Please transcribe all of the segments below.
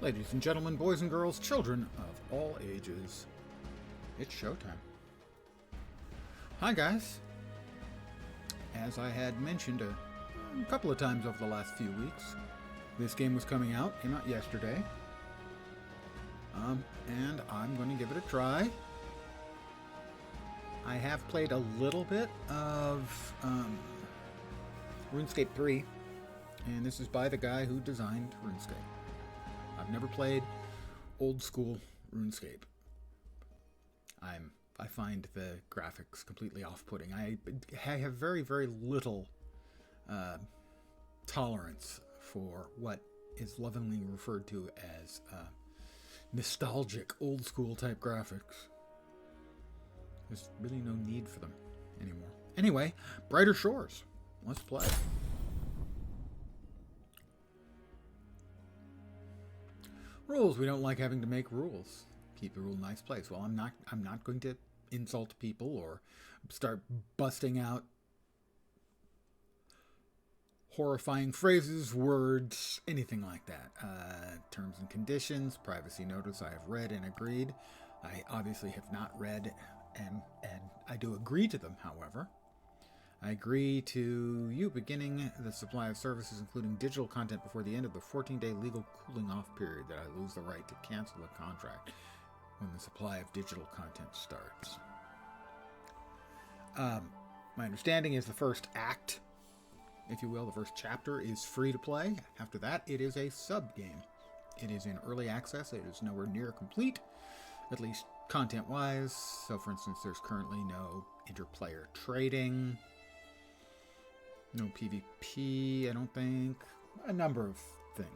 Ladies and gentlemen, boys and girls, children of all ages, it's showtime. Hi guys. As I had mentioned a couple of times over the last few weeks, this game was came out yesterday. And I'm going to give it a try. I have played a little bit of Runescape 3, and this is by the guy who designed Runescape. I've never played old school Runescape. I find the graphics completely off-putting. I have very, very little tolerance for what is lovingly referred to as nostalgic, old school type graphics. There's really no need for them anymore. Anyway, Brighter Shores. Let's play. Rules. We don't like having to make rules. Keep the rule nice place. Well, I'm not going to insult people or start busting out horrifying phrases, words, anything like that. Terms and conditions, privacy notice I have read and agreed. I obviously have not read and I do agree to them, however. I agree to you beginning the supply of services, including digital content, before the end of the 14-day legal cooling off period, that I lose the right to cancel the contract when the supply of digital content starts. My understanding is the first act, if you will, the first chapter is free to play. After that, it is a sub-game. It is in early access. It is nowhere near complete, at least content-wise. So, for instance, there's currently no interplayer trading. No PvP, I don't think. A number of things.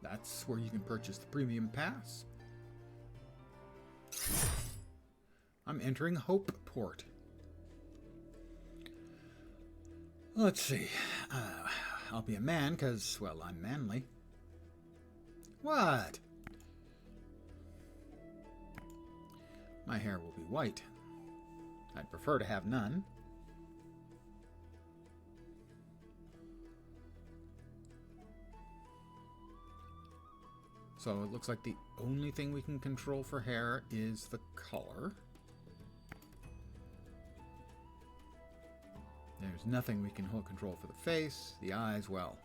That's where you can purchase the premium pass. I'm entering Hopeport. Let's see. I'll be a man because, well, I'm manly. What? My hair will be white. I'd prefer to have none. So it looks like the only thing we can control for hair is the color. There's nothing we can control for the face, the eyes, well.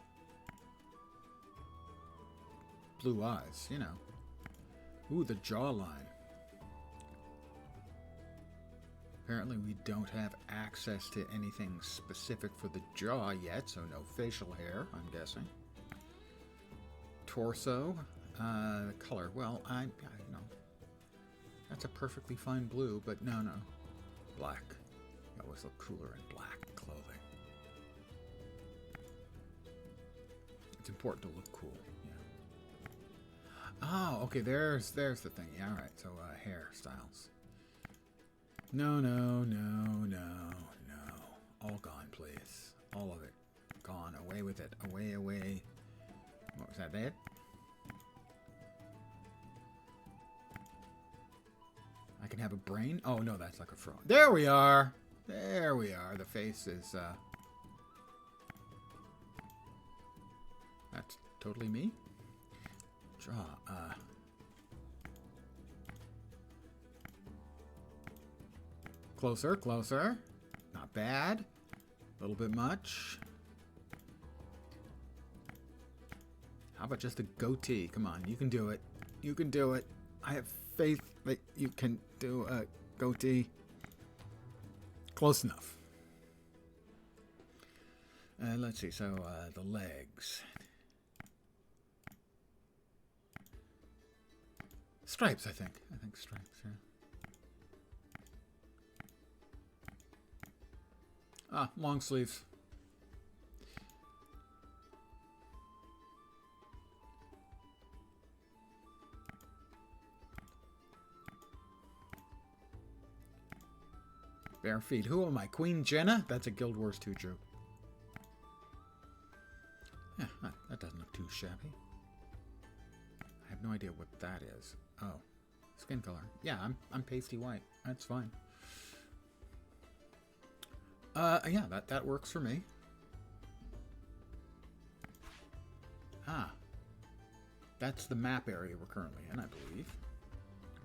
Blue eyes, you know. Ooh, the jawline. Apparently we don't have access to anything specific for the jaw yet, so no facial hair, I'm guessing. Torso. The color. Well, I know. That's a perfectly fine blue, but no. Black. You always look cooler in black clothing. It's important to look cool, yeah. Oh, okay, there's the thing. Yeah, alright, so hairstyles. No. All gone, please. All of it. Gone. Away with it. Away. What was that? That? I can have a brain? Oh, no, that's like a fro. There we are! The face is, that's totally me. Draw, Closer. Not bad. A little bit much. How about just a goatee? Come on, you can do it. You can do it. I have faith that you can do a goatee. Close enough. Let's see, so the legs. Stripes, I think. Stripes, yeah. Ah, long sleeves. Bare feet. Who am I? Queen Jenna? That's a Guild Wars 2 joke. Yeah, that doesn't look too shabby. I have no idea what that is. Oh, skin color. Yeah, I'm pasty white. That's fine. Yeah, that works for me. Ah. That's the map area we're currently in, I believe.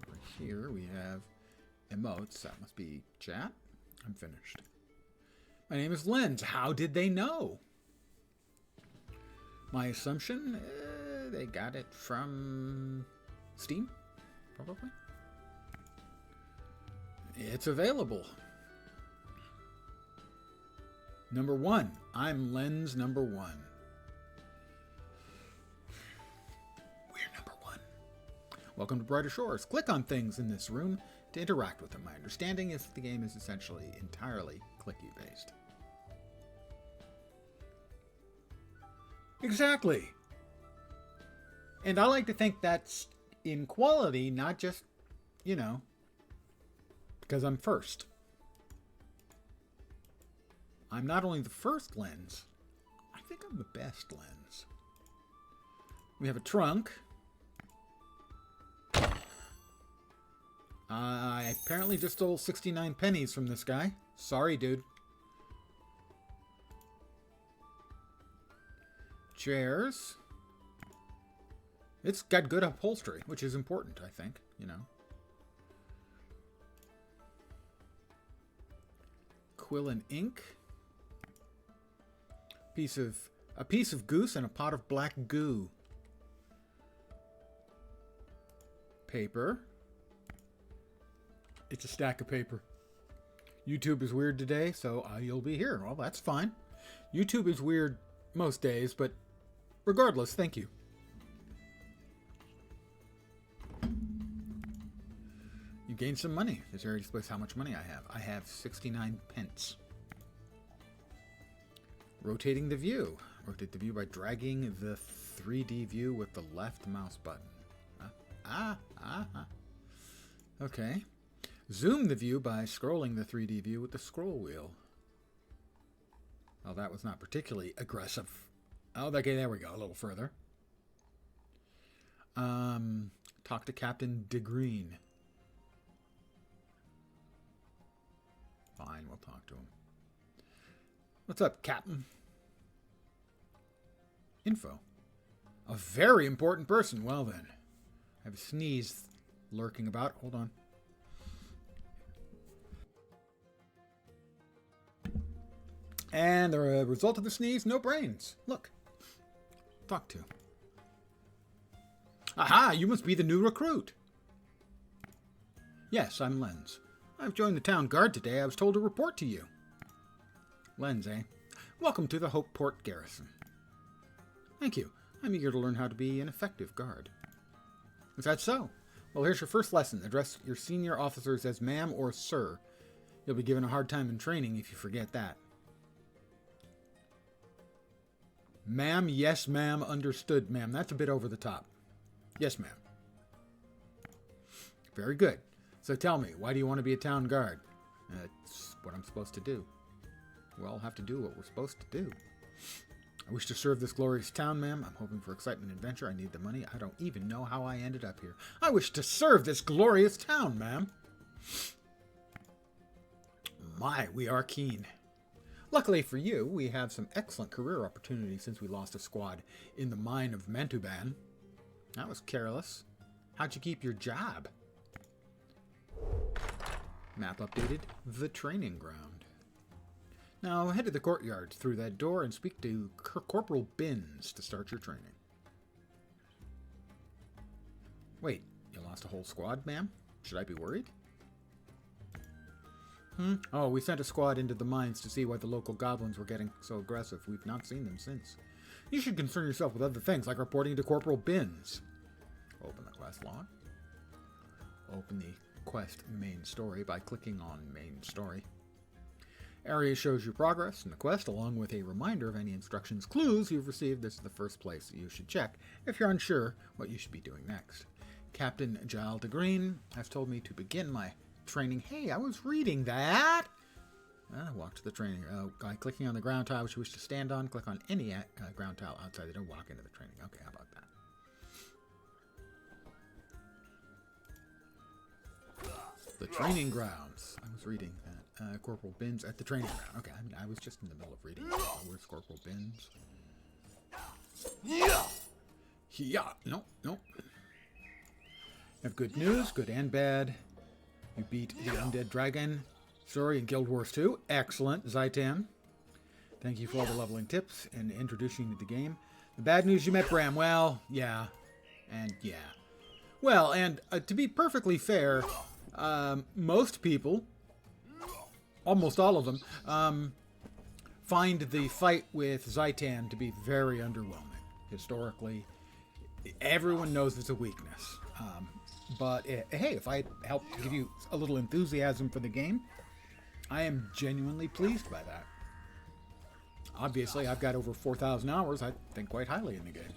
Over here we have emotes. That must be chat. I'm finished. My name is Lens. How did they know? My assumption, they got it from Steam, probably. It's available. Number 1. I'm Lens number 1. We're number 1. Welcome to Brighter Shores. Click on things in this room to interact with them. My understanding is the game is essentially entirely clicky-based. Exactly. And I like to think that's in quality, not just, you know, because I'm first. I'm not only the first Lens, I think I'm the best Lens. We have a trunk. I apparently just stole 69 pennies from this guy. Sorry, dude. Chairs. It's got good upholstery, which is important, I think, you know. Quill and ink. A piece of goose and a pot of black goo. Paper. It's a stack of paper. YouTube is weird today, so you'll be here. Well, that's fine. YouTube is weird most days, but regardless, thank you. You gained some money. This area displays how much money I have. I have 69 pence. Rotating the view. Rotate the view by dragging the 3D view with the left mouse button. Okay. Zoom the view by scrolling the 3D view with the scroll wheel. Well, that was not particularly aggressive. Oh, okay, there we go. A little further. Talk to Captain DeGreen. Fine, we'll talk to him. What's up, Captain? Info. A very important person. Well then. I have a sneeze lurking about. Hold on. And the result of the sneeze, no brains. Look. Talk to. Aha, you must be the new recruit. Yes, I'm Lens. I've joined the town guard today. I was told to report to you. Lens, eh? Welcome to the Hopeport Garrison. Thank you. I'm eager to learn how to be an effective guard. Is that so? Well, here's your first lesson. Address your senior officers as ma'am or sir. You'll be given a hard time in training if you forget that. Ma'am, yes, ma'am, understood, ma'am. That's a bit over the top. Yes, ma'am. Very good. So tell me, why do you want to be a town guard? That's what I'm supposed to do. We all have to do what we're supposed to do. I wish to serve this glorious town, ma'am. I'm hoping for excitement and adventure. I need the money. I don't even know how I ended up here. I wish to serve this glorious town, ma'am. My, we are keen. Luckily for you, we have some excellent career opportunities since we lost a squad in the mine of Mantuban. That was careless. How'd you keep your job? Map updated. The training ground. Now head to the courtyard through that door and speak to Corporal Binns to start your training. Wait, you lost a whole squad, ma'am? Should I be worried? Oh, we sent a squad into the mines to see why the local goblins were getting so aggressive. We've not seen them since. You should concern yourself with other things, like reporting to Corporal Binns. Open the quest log. Open the quest main story by clicking on main story. Area shows you progress in the quest, along with a reminder of any instructions, clues you've received. This is the first place that you should check if you're unsure what you should be doing next. Captain Giles DeGreen has told me to begin my training. Hey, I was reading that. Walk to the training. By clicking on the ground tile which you wish to stand on, click on any ground tile outside the door. Walk into the training. Okay, how about that? The training grounds. I was reading that. Corporal Binns at the training ground. Okay, I mean, I was just in the middle of reading. Where's Corporal Binns? Yeah, no, no. I have good news, good and bad. You beat the Undead Dragon story in Guild Wars 2. Excellent, Zaitan. Thank you for all the leveling tips and introducing me to the game. The bad news, you met Bram. Well, yeah. And yeah. Well, and to be perfectly fair, most people, almost all of them, find the fight with Zaitan to be very underwhelming. Historically, everyone knows it's a weakness. But hey, if I help give you a little enthusiasm for the game, I am genuinely pleased by that. Obviously, I've got over 4,000 hours. I think quite highly in the game.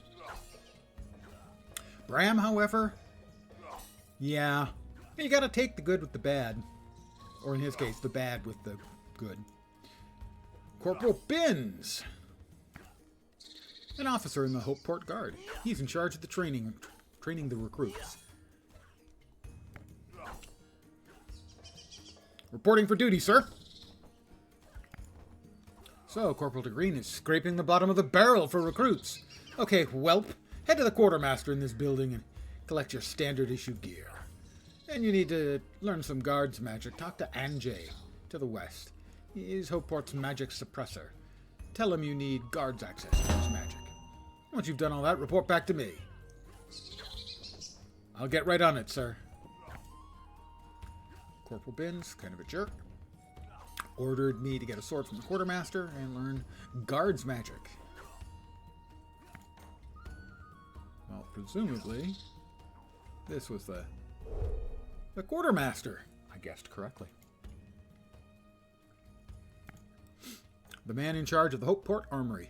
Bram, however, yeah, you gotta take the good with the bad. Or in his case, the bad with the good. Corporal Binns, an officer in the Hopeport Guard. He's in charge of the training the recruits. Reporting for duty, sir. So, Corporal DeGreen is scraping the bottom of the barrel for recruits. Okay, whelp, head to the quartermaster in this building and collect your standard issue gear. And you need to learn some guards magic. Talk to Anjay to the west. He's Hopeport's magic suppressor. Tell him you need guards access to his magic. Once you've done all that, report back to me. I'll get right on it, sir. Corporal Binns, kind of a jerk, ordered me to get a sword from the quartermaster and learn guards magic. Well, presumably, this was the quartermaster. I guessed correctly. The man in charge of the Hopeport Armory.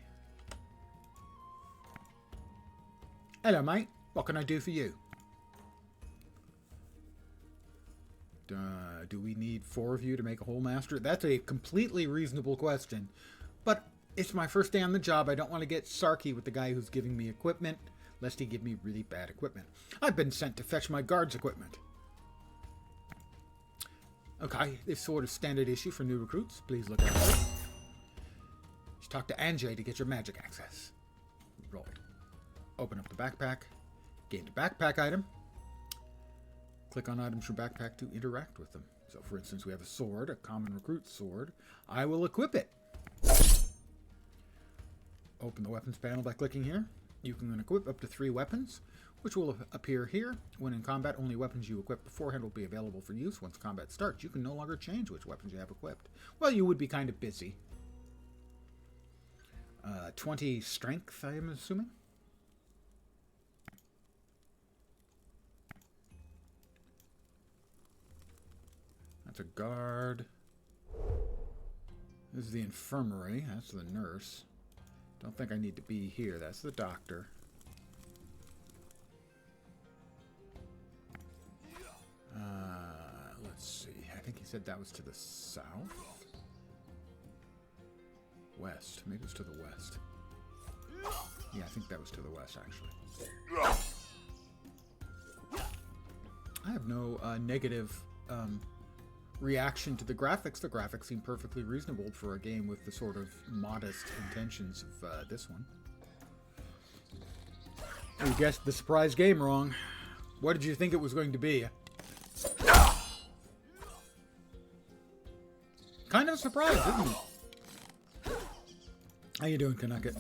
Hello, mate. What can I do for you? Do we need 4 of you to make a whole master? That's a completely reasonable question. But it's my first day on the job. I don't want to get sarky with the guy who's giving me equipment, lest he give me really bad equipment. I've been sent to fetch my guards equipment. Okay, this sword is standard issue for new recruits. Please look out for it. Just talk to Anjay to get your magic access. Roll it. Open up the backpack. Gain a backpack item. Click on items from backpack to interact with them. So, for instance, we have a sword, a common recruit sword. I will equip it. Open the weapons panel by clicking here. You can equip up to 3 weapons, which will appear here. When in combat, only weapons you equip beforehand will be available for use. Once combat starts, you can no longer change which weapons you have equipped. Well, you would be kind of busy. 20 strength, I am assuming. That's a guard. This is the infirmary. That's the nurse. Don't think I need to be here. That's the doctor. Let's see. I think he said that was to the south. West. Maybe it was to the west. Yeah, I think that was to the west, actually. I have no negative reaction to the graphics. The graphics seem perfectly reasonable for a game with the sort of modest intentions of this one. You guessed the surprise game wrong. What did you think it was going to be? Kind of surprised, isn't it? How you doing, Kanaka?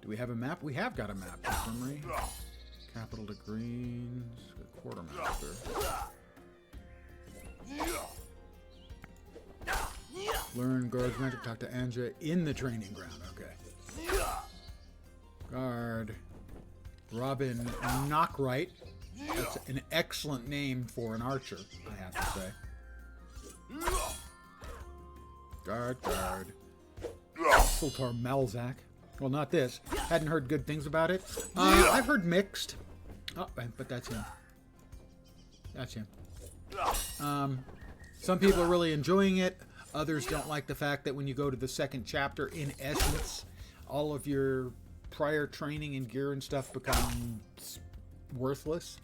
Do we have a map? We have got a map. Infirmary. Capital to Greens. Quartermaster. Learn guards magic. Talk to Anja in the training ground. Okay. Guard. Robin Knockright. That's an excellent name for an archer, I have to say. Guard. Sultar Malzak. Well, not this. Hadn't heard good things about it. I've heard mixed. Oh, but that's him. That's him. Some people are really enjoying it. Others don't like the fact that when you go to the second chapter, in essence, all of your prior training and gear and stuff becomes worthless.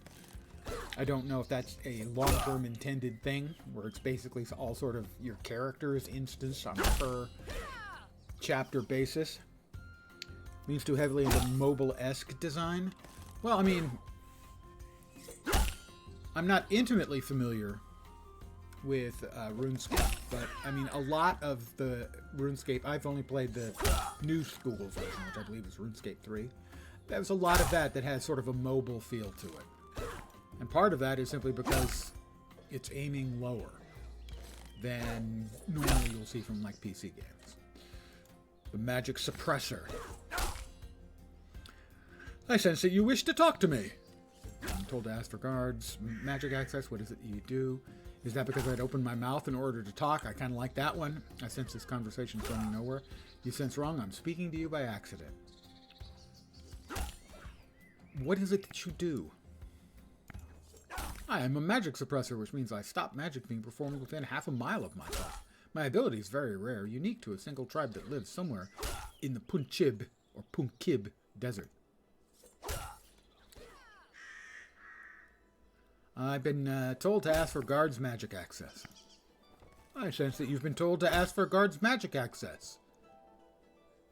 I don't know if that's a long-term intended thing, where it's basically all sort of your character's instance on a per chapter basis. leans too heavily into mobile-esque design. Well, I mean, I'm not intimately familiar with Runescape, but I mean, a lot of the Runescape, I've only played the new school version, which I believe is Runescape 3. There's a lot of that has sort of a mobile feel to it. And part of that is simply because it's aiming lower than normally you'll see from like PC games. The magic suppressor. I sense that you wish to talk to me. I'm told to ask for guards. Magic access, what is it you do? Is that because I'd opened my mouth in order to talk? I kind of like that one. I sense this conversation's going nowhere. You sense wrong. I'm speaking to you by accident. What is it that you do? I am a magic suppressor, which means I stop magic being performed within half a mile of myself. My ability is very rare, unique to a single tribe that lives somewhere in the Punjab or Punkib desert. I've been told to ask for guards magic access. I sense that you've been told to ask for guards magic access.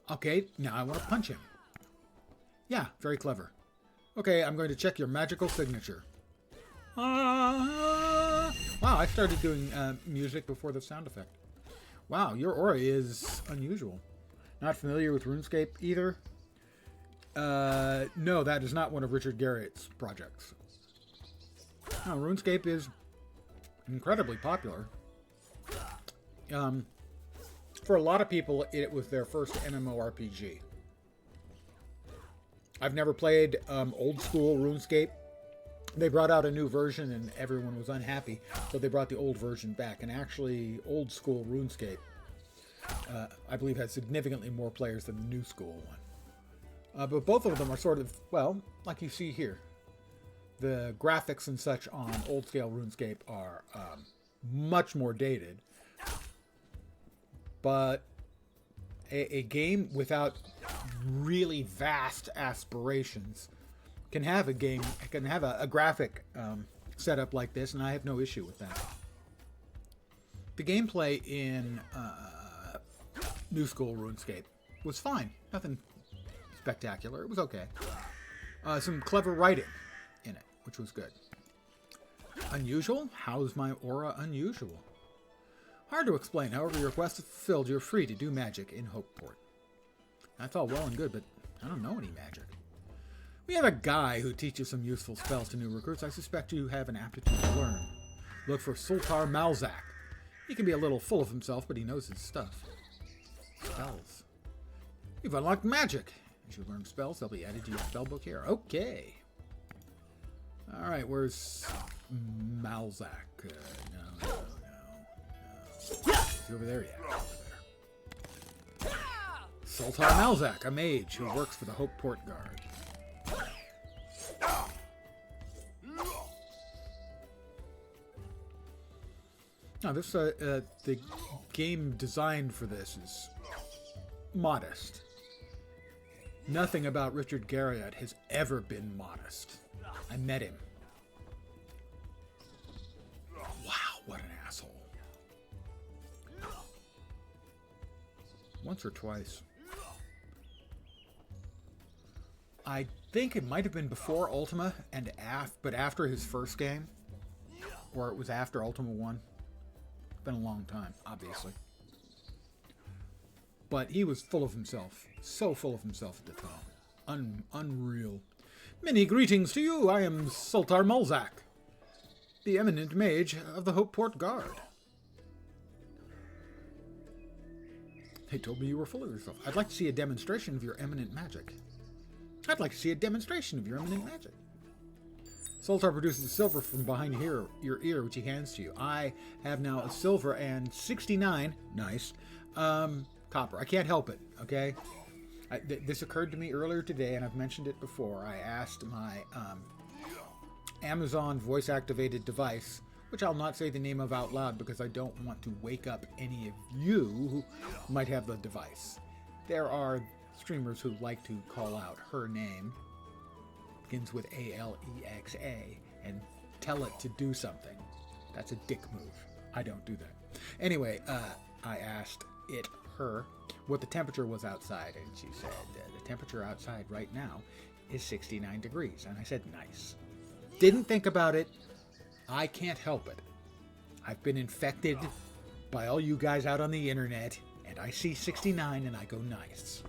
Okay, now I want to punch him. Yeah, very clever. Okay, I'm going to check your magical signature. Wow, I started doing music before the sound effect. Wow, your aura is unusual. Not familiar with RuneScape either? No, that is not one of Richard Garriott's projects. No, RuneScape is incredibly popular. For a lot of people, it was their first MMORPG. I've never played old school RuneScape. They brought out a new version and everyone was unhappy, so they brought the old version back. And actually, old school RuneScape, I believe, has significantly more players than the new school one. But both of them are sort of, well, like you see here. The graphics and such on old-scale RuneScape are much more dated. But a game without really vast aspirations can have a graphic setup like this, and I have no issue with that. The gameplay in New School RuneScape was fine. Nothing spectacular. It was okay. Some clever writing in it, which was good. Unusual? How's my aura unusual? Hard to explain. However, your request is fulfilled. You're free to do magic in Hopeport. That's all well and good, but I don't know any magic. We have a guy who teaches some useful spells to new recruits. I suspect you have an aptitude to learn. Look for Sultar Malzak. He can be a little full of himself, but he knows his stuff. Spells. You've unlocked magic. As you learn spells, they'll be added to your spellbook here. Okay. Alright, where's Malzak? No. Is he over there? Yeah, over there. Sultar Malzak, a mage who works for the Hopeport Guard. Now, the game designed for this is modest. Nothing about Richard Garriott has ever been modest. I met him. Wow, what an asshole. Once or twice. I think it might have been before Ultima, but after his first game. Or it was after Ultima 1. It's been a long time, obviously. But he was full of himself. So full of himself at the time. Unreal. Many greetings to you. I am Sultar Malzak, the eminent mage of the Hopeport Guard. They told me you were full of yourself. I'd like to see a demonstration of your eminent magic. I'd like to see a demonstration of your eminent magic. Sultar produces silver from behind your ear, which he hands to you. I have now a silver and 69, nice, copper. I can't help it, okay? This occurred to me earlier today, and I've mentioned it before. I asked my Amazon voice-activated device, which I'll not say the name of out loud because I don't want to wake up any of you who might have the device. There are streamers who like to call out her name, begins with Alexa, and tell it to do something. That's a dick move. I don't do that. Anyway, I asked her what the temperature was outside, and she said, the temperature outside right now is 69 degrees. And I said, nice. Didn't think about it. I can't help it. I've been infected by all you guys out on the internet, and I see 69 and I go, nice.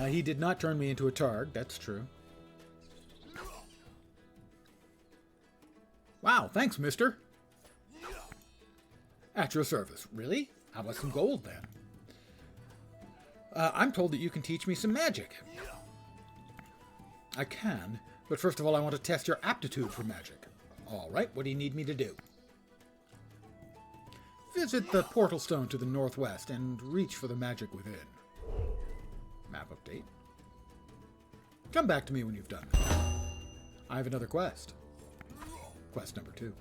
He did not turn me into a targ, that's true. Wow, thanks, mister. At your service. Really? How about some gold, then? I'm told that you can teach me some magic. I can, but first of all, I want to test your aptitude for magic. All right, what do you need me to do? Visit the portal stone to the northwest and reach for the magic within. Map update. Come back to me when you've done it. I have another quest. Quest number 2.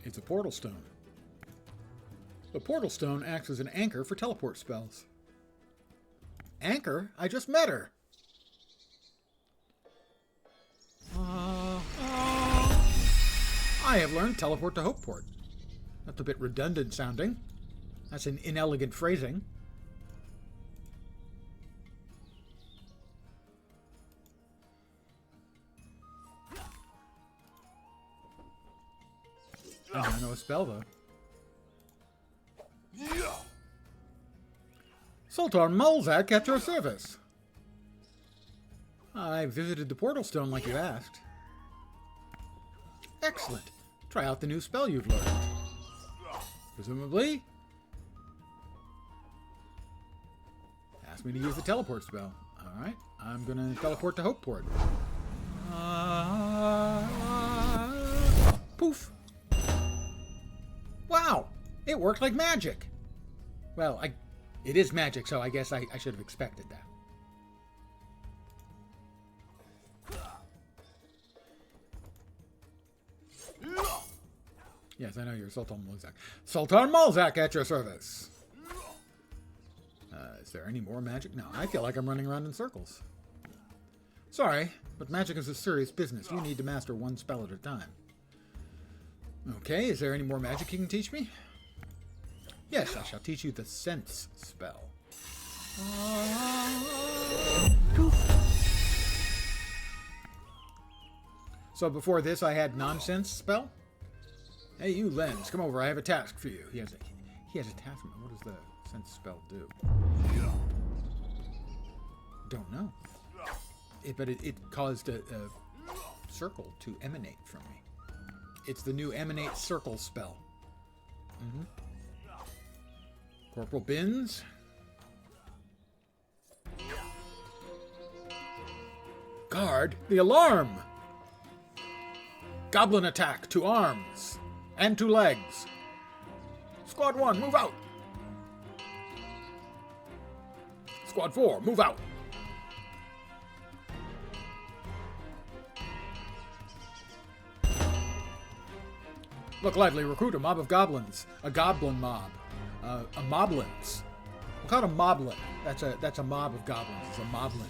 It's a portal stone. The portal stone acts as an anchor for teleport spells. Anchor? I just met her. I have learned teleport to Hopeport. That's a bit redundant sounding. That's an inelegant phrasing. I don't know a spell, though. Sultan Mulzak at your service. I visited the portal stone like you asked. Excellent. Try out the new spell you've learned. Presumably, ask me to use the teleport spell. Alright, I'm gonna teleport to Hopeport. Poof! Wow! It worked like magic! Well, it is magic, so I guess I should have expected that. Yes, I know you're Sultan Mulzak. Sultan Mulzak at your service! Is there any more magic? No, I feel like I'm running around in circles. Sorry, but magic is a serious business. You need to master one spell at a time. Okay, is there any more magic you can teach me? Yes, I shall teach you the sense spell. So before this, I had nonsense spell. Hey, you, Lens, come over. I have a task for you. He has a task. What does the sense spell do? Don't know. But it caused a circle to emanate from me. It's the new emanate circle spell. Corporal Bins. Guard the alarm! Goblin attack to arms and to legs. Squad 1, move out! Squad 4, move out! Look lively, recruit a mob of goblins. A goblin mob. A moblins. We'll call it a moblin. That's a mob of goblins. It's a moblin.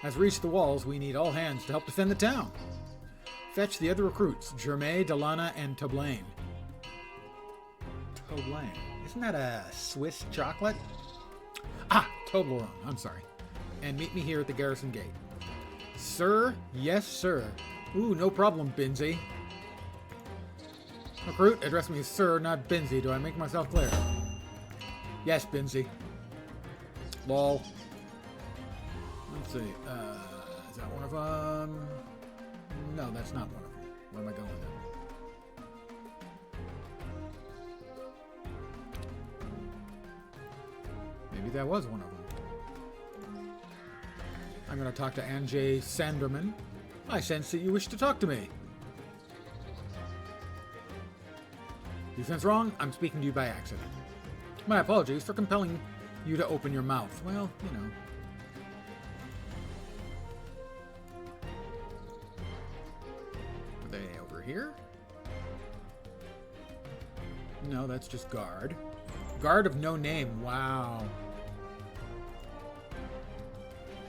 As we reach the walls, we need all hands to help defend the town. Fetch the other recruits, Germain, Delana, and Toblaine. Toblaine. Isn't that a Swiss chocolate? Ah, Toblerone. I'm sorry. And meet me here at the garrison gate. Sir? Yes, sir. Ooh, no problem, Binsey. Recruit, address me as Sir, not Binsey. Do I make myself clear? Yes, Binsey. Lol. Let's see. Is that one of them? No, that's not one of them. Where am I going then? Maybe that was one of them. I'm going to talk to Anjay Sanderman. I sense that you wish to talk to me. You sense wrong? I'm speaking to you by accident. My apologies for compelling you to open your mouth. Well, you know. Are they over here? No, that's just guard. Guard of no name. Wow.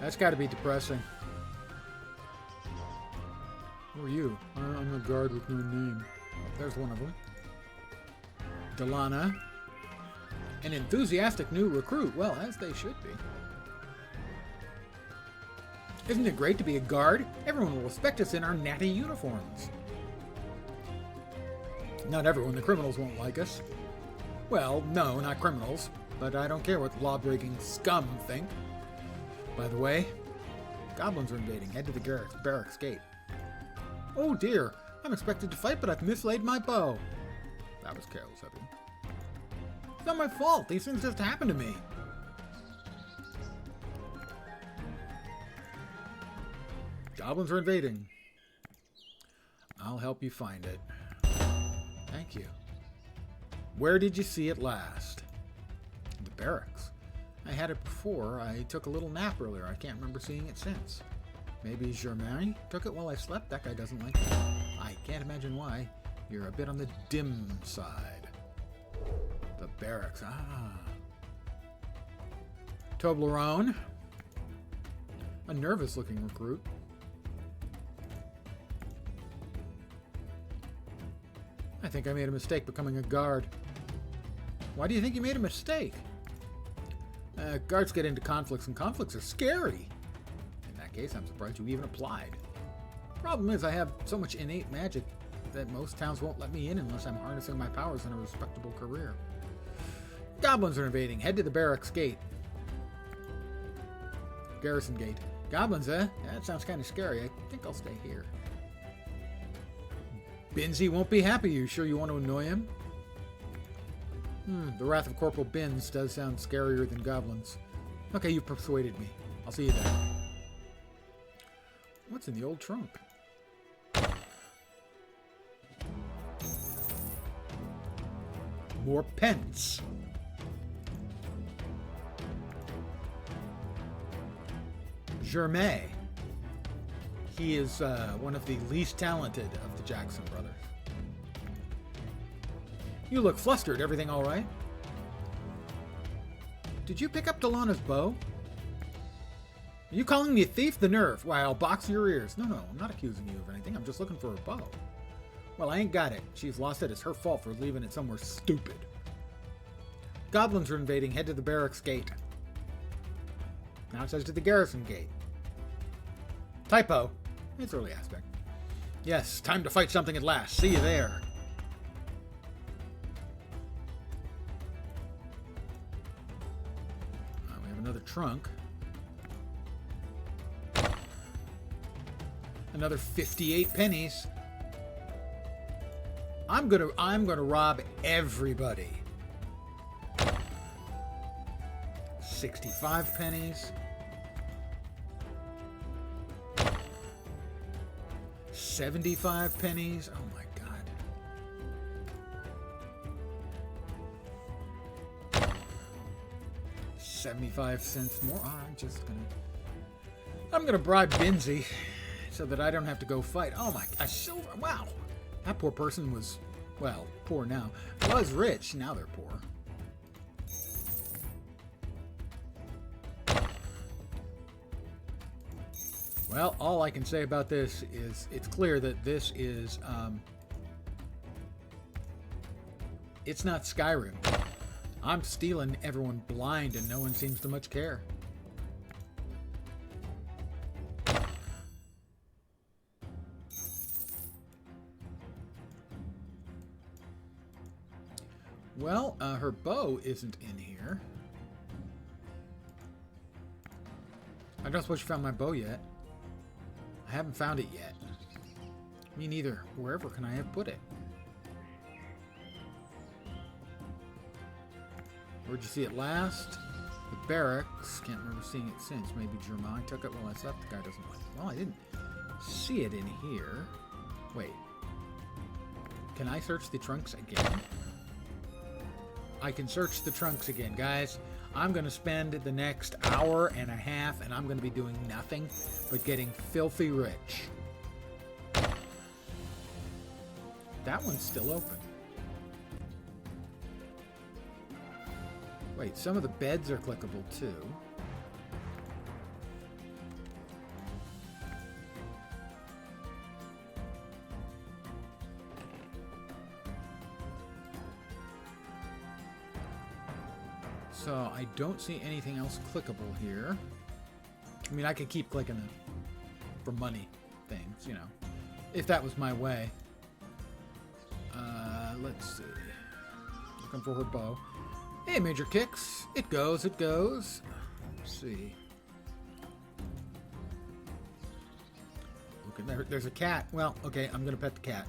That's got to be depressing. Who are you? I'm a guard with no name. There's one of them. Delana. An enthusiastic new recruit. Well, as they should be. Isn't it great to be a guard? Everyone will respect us in our natty uniforms. Not everyone. The criminals won't like us. Well, no, not criminals. But I don't care what the law-breaking scum think. By the way, goblins are invading. Head to the barracks gate. Oh dear. I'm expected to fight, but I've mislaid my bow. That was careless of you. It's not my fault. These things just happen to me. Goblins are invading. I'll help you find it. Thank you. Where did you see it last? The barracks. I had it before. I took a little nap earlier. I can't remember seeing it since. Maybe Germain took it while I slept? That guy doesn't like it. I can't imagine why. You're a bit on the dim side. The barracks. Ah. Toblerone. A nervous-looking recruit. I think I made a mistake becoming a guard. Why do you think you made a mistake? Guards get into conflicts, and conflicts are scary. In that case, I'm surprised you even applied. Problem is, I have so much innate magic that most towns won't let me in unless I'm harnessing my powers in a respectable career. Goblins are invading. Head to the barracks gate. Garrison gate. Goblins, eh? Yeah, that sounds kind of scary. I think I'll stay here. Binsey won't be happy. You sure you want to annoy him? The Wrath of Corporal Binns does sound scarier than goblins. Okay, you've persuaded me. I'll see you there. What's in the old trunk? More pence. Germain. He is one of the least talented of the Jackson brothers. You look flustered. Everything all right? Did you pick up Delana's bow? Are you calling me a thief? The nerve. Why, I'll box your ears. No, I'm not accusing you of anything. I'm just looking for a bow. Well, I ain't got it. She's lost it. It's her fault for leaving it somewhere stupid. Goblins are invading. Head to the barracks gate. Now it says to the garrison gate. Typo. It's early aspect. Yes, time to fight something at last. See you there. We have another trunk. Another 58 pennies. I'm gonna rob everybody. 65 pennies. 75 pennies. Oh my god. 75 cents more. I'm gonna bribe Binsey so that I don't have to go fight. Oh my, a silver. Wow. That poor person was, well, poor now. Was rich. Now they're poor. Well, all I can say about this is it's clear that this is, it's not Skyrim. I'm stealing everyone blind and no one seems to much care. Well, her bow isn't in here. I don't suppose you found my bow yet. I haven't found it yet. Me neither. Wherever can I have put it? Where'd you see it last? The barracks. Can't remember seeing it since. Maybe Germain took it while I slept. The guy doesn't like it. Well, I didn't see it in here. Wait. Can I search the trunks again? I can search the trunks again, guys. I'm going to spend the next hour and a half, and I'm going to be doing nothing but getting filthy rich. That one's still open. Wait, some of the beds are clickable too. So I don't see anything else clickable here. I mean, I could keep clicking the for money things, you know, if that was my way. Let's see. Looking for her bow. Hey, Major Kicks. It goes, it goes. Let's see. Okay, there's a cat. Well, okay, I'm going to pet the cat.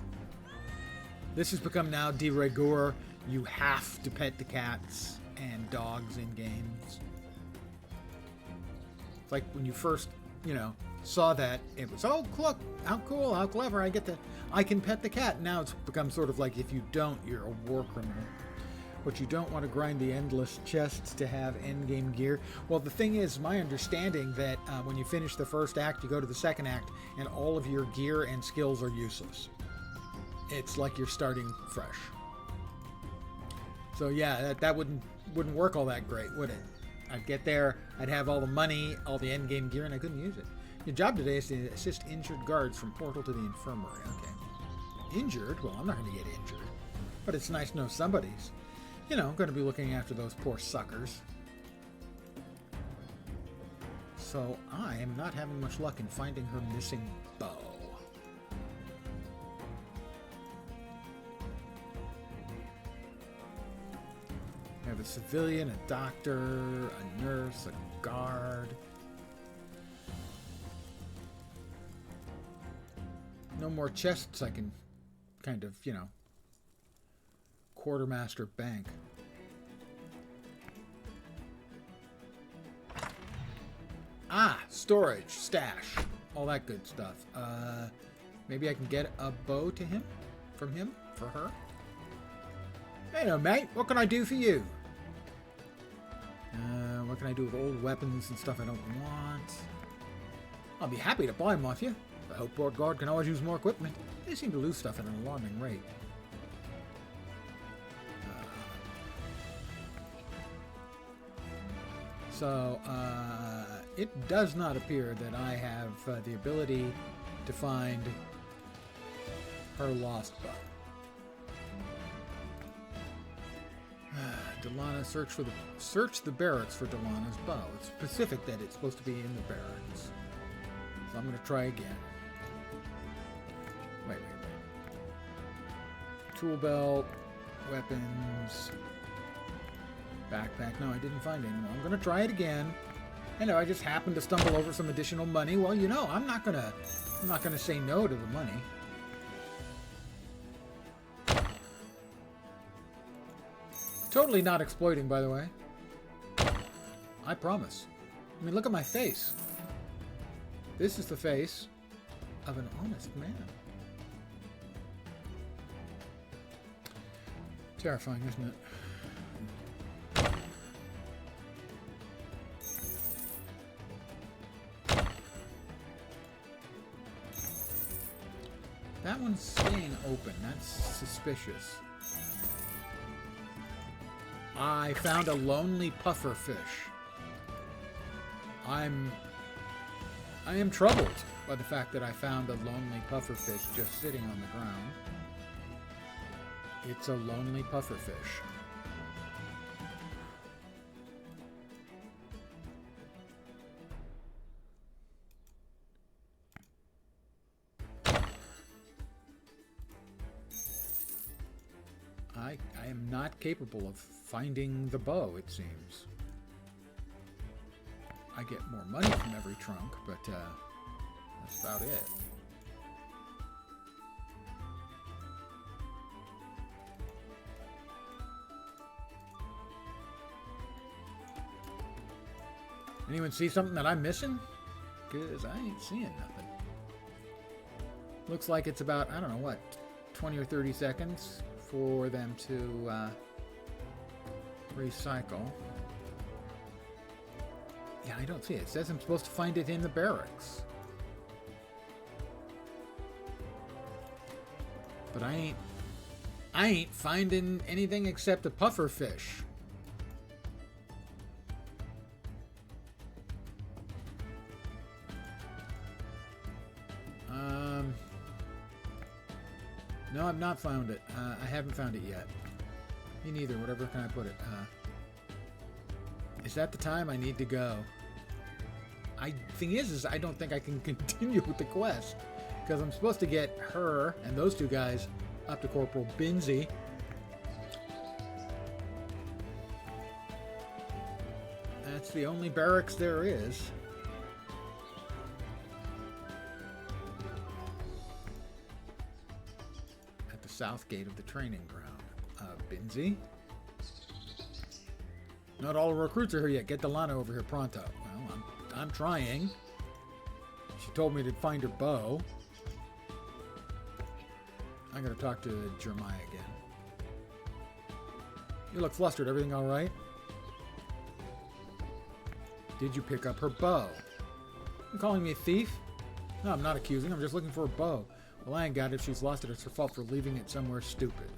This has become now de rigueur. You have to pet the cats and dogs in games. It's like when you first, you know, saw that, it was, oh, look, how cool, how clever, I can pet the cat. Now it's become sort of like, if you don't, you're a war criminal. But you don't want to grind the endless chests to have endgame gear. Well, the thing is, my understanding that when you finish the first act, you go to the second act, and all of your gear and skills are useless. It's like you're starting fresh. So yeah, that wouldn't work all that great, would it? I'd get there, I'd have all the money, all the endgame gear, and I couldn't use it. Your job today is to assist injured guards from portal to the infirmary. Okay. Injured? Well, I'm not going to get injured. But it's nice to know somebody's, you know, going to be looking after those poor suckers. So I am not having much luck in finding her missing bow. I have a civilian, a doctor, a nurse, a guard. No more chests I can kind of, you know, quartermaster bank. Ah, storage, stash, all that good stuff. Maybe I can get a bow to him, from him, for her. Hey, no, mate, what can I do for you? What can I do with old weapons and stuff I don't want? I'll be happy to buy them off you. The Outboard Guard can always use more equipment. They seem to lose stuff at an alarming rate. So, it does not appear that I have the ability to find her lost bow. Delana, search the barracks for Delana's bow. It's specific that it's supposed to be in the barracks. So I'm going to try again. Wait. Tool belt, weapons, backpack. No, I didn't find any more. I'm going to try it again. I know I just happened to stumble over some additional money. Well, you know, I'm not gonna say no to the money. Totally not exploiting, by the way. I promise. I mean, look at my face. This is the face of an honest man. Terrifying, isn't it? That one's staying open. That's suspicious. I found a lonely puffer fish. I am troubled by the fact that I found a lonely puffer fish just sitting on the ground. It's a lonely puffer fish. I am not capable of finding the bow, it seems. I get more money from every trunk, but that's about it. Anyone see something that I'm missing? Because I ain't seeing nothing. Looks like it's about, I don't know what, 20 or 30 seconds for them to recycle. Yeah, I don't see it. It says I'm supposed to find it in the barracks. But I ain't finding anything except a puffer fish. No, I've not found it. I haven't found it yet. Me neither. Whatever can I put it? Is that the time I need to go? Thing is I don't think I can continue with the quest. Because I'm supposed to get her and those two guys up to Corporal Binsey. That's the only barracks there is. At the south gate of the training ground. Binsey? Not all the recruits are here yet. Get Delana over here pronto. Well, I'm trying. She told me to find her bow. I gotta talk to Jeremiah again. You look flustered. Everything all right? Did you pick up her bow? You calling me a thief? No, I'm not accusing. I'm just looking for a bow. Well, I ain't got it. If she's lost it, it's her fault for leaving it somewhere stupid.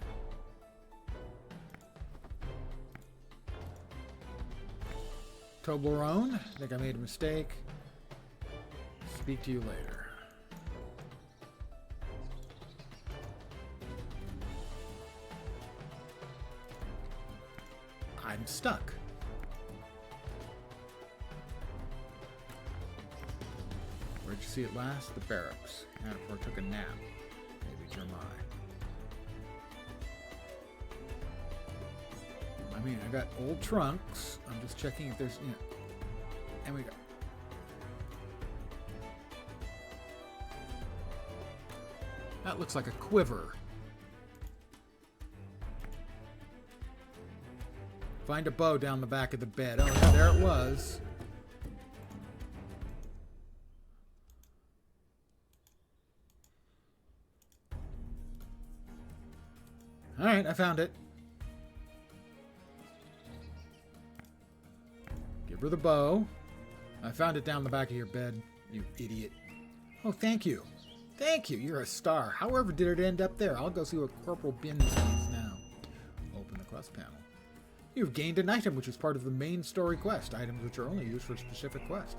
Toblerone? I think I made a mistake. Speak to you later. I'm stuck. Where'd you see it last? The barracks. And before I took a nap. Maybe Jeremiah. I mean, I got old trunks. I'm just checking if there's, and we go. That looks like a quiver. Find a bow down the back of the bed. Oh, yeah, there it was. All right, I found it. Give her the bow. I found it down the back of your bed, you idiot. Oh, thank you. Thank you. You're a star. However did it end up there? I'll go see what Corporal Bin sees now. Open the quest panel. You've gained an item which is part of the main story quest. Items which are only used for a specific quest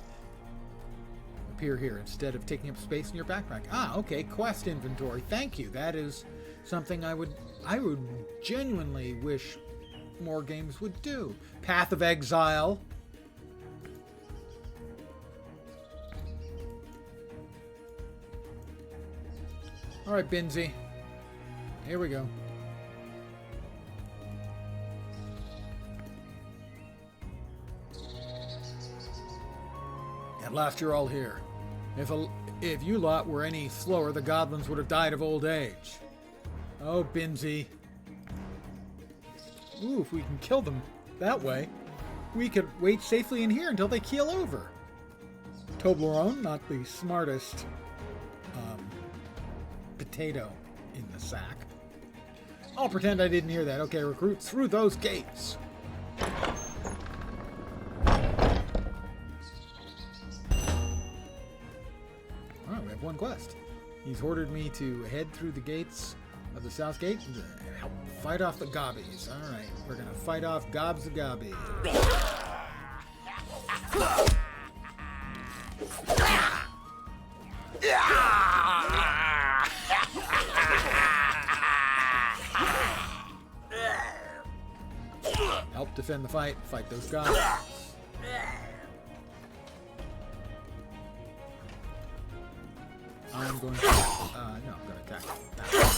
appear here instead of taking up space in your backpack. Ah, okay. Quest inventory. Thank you. That is something I would genuinely wish more games would do. Path of Exile. All right, Binsey. Here we go. At last you're all here. If you lot were any slower, the goblins would have died of old age. Oh, Binsey. Ooh, if we can kill them that way, we could wait safely in here until they keel over. Toblerone, not the smartest potato in the sack. I'll pretend I didn't hear that. Okay, recruits, through those gates. Alright, we have one quest. He's ordered me to head through the gates of the south gate and help fight off the gobbies. Alright, we're gonna fight off gobs of gobbies. Help defend the fight. Fight those goblins. I'm going to... no, I'm going to attack that one.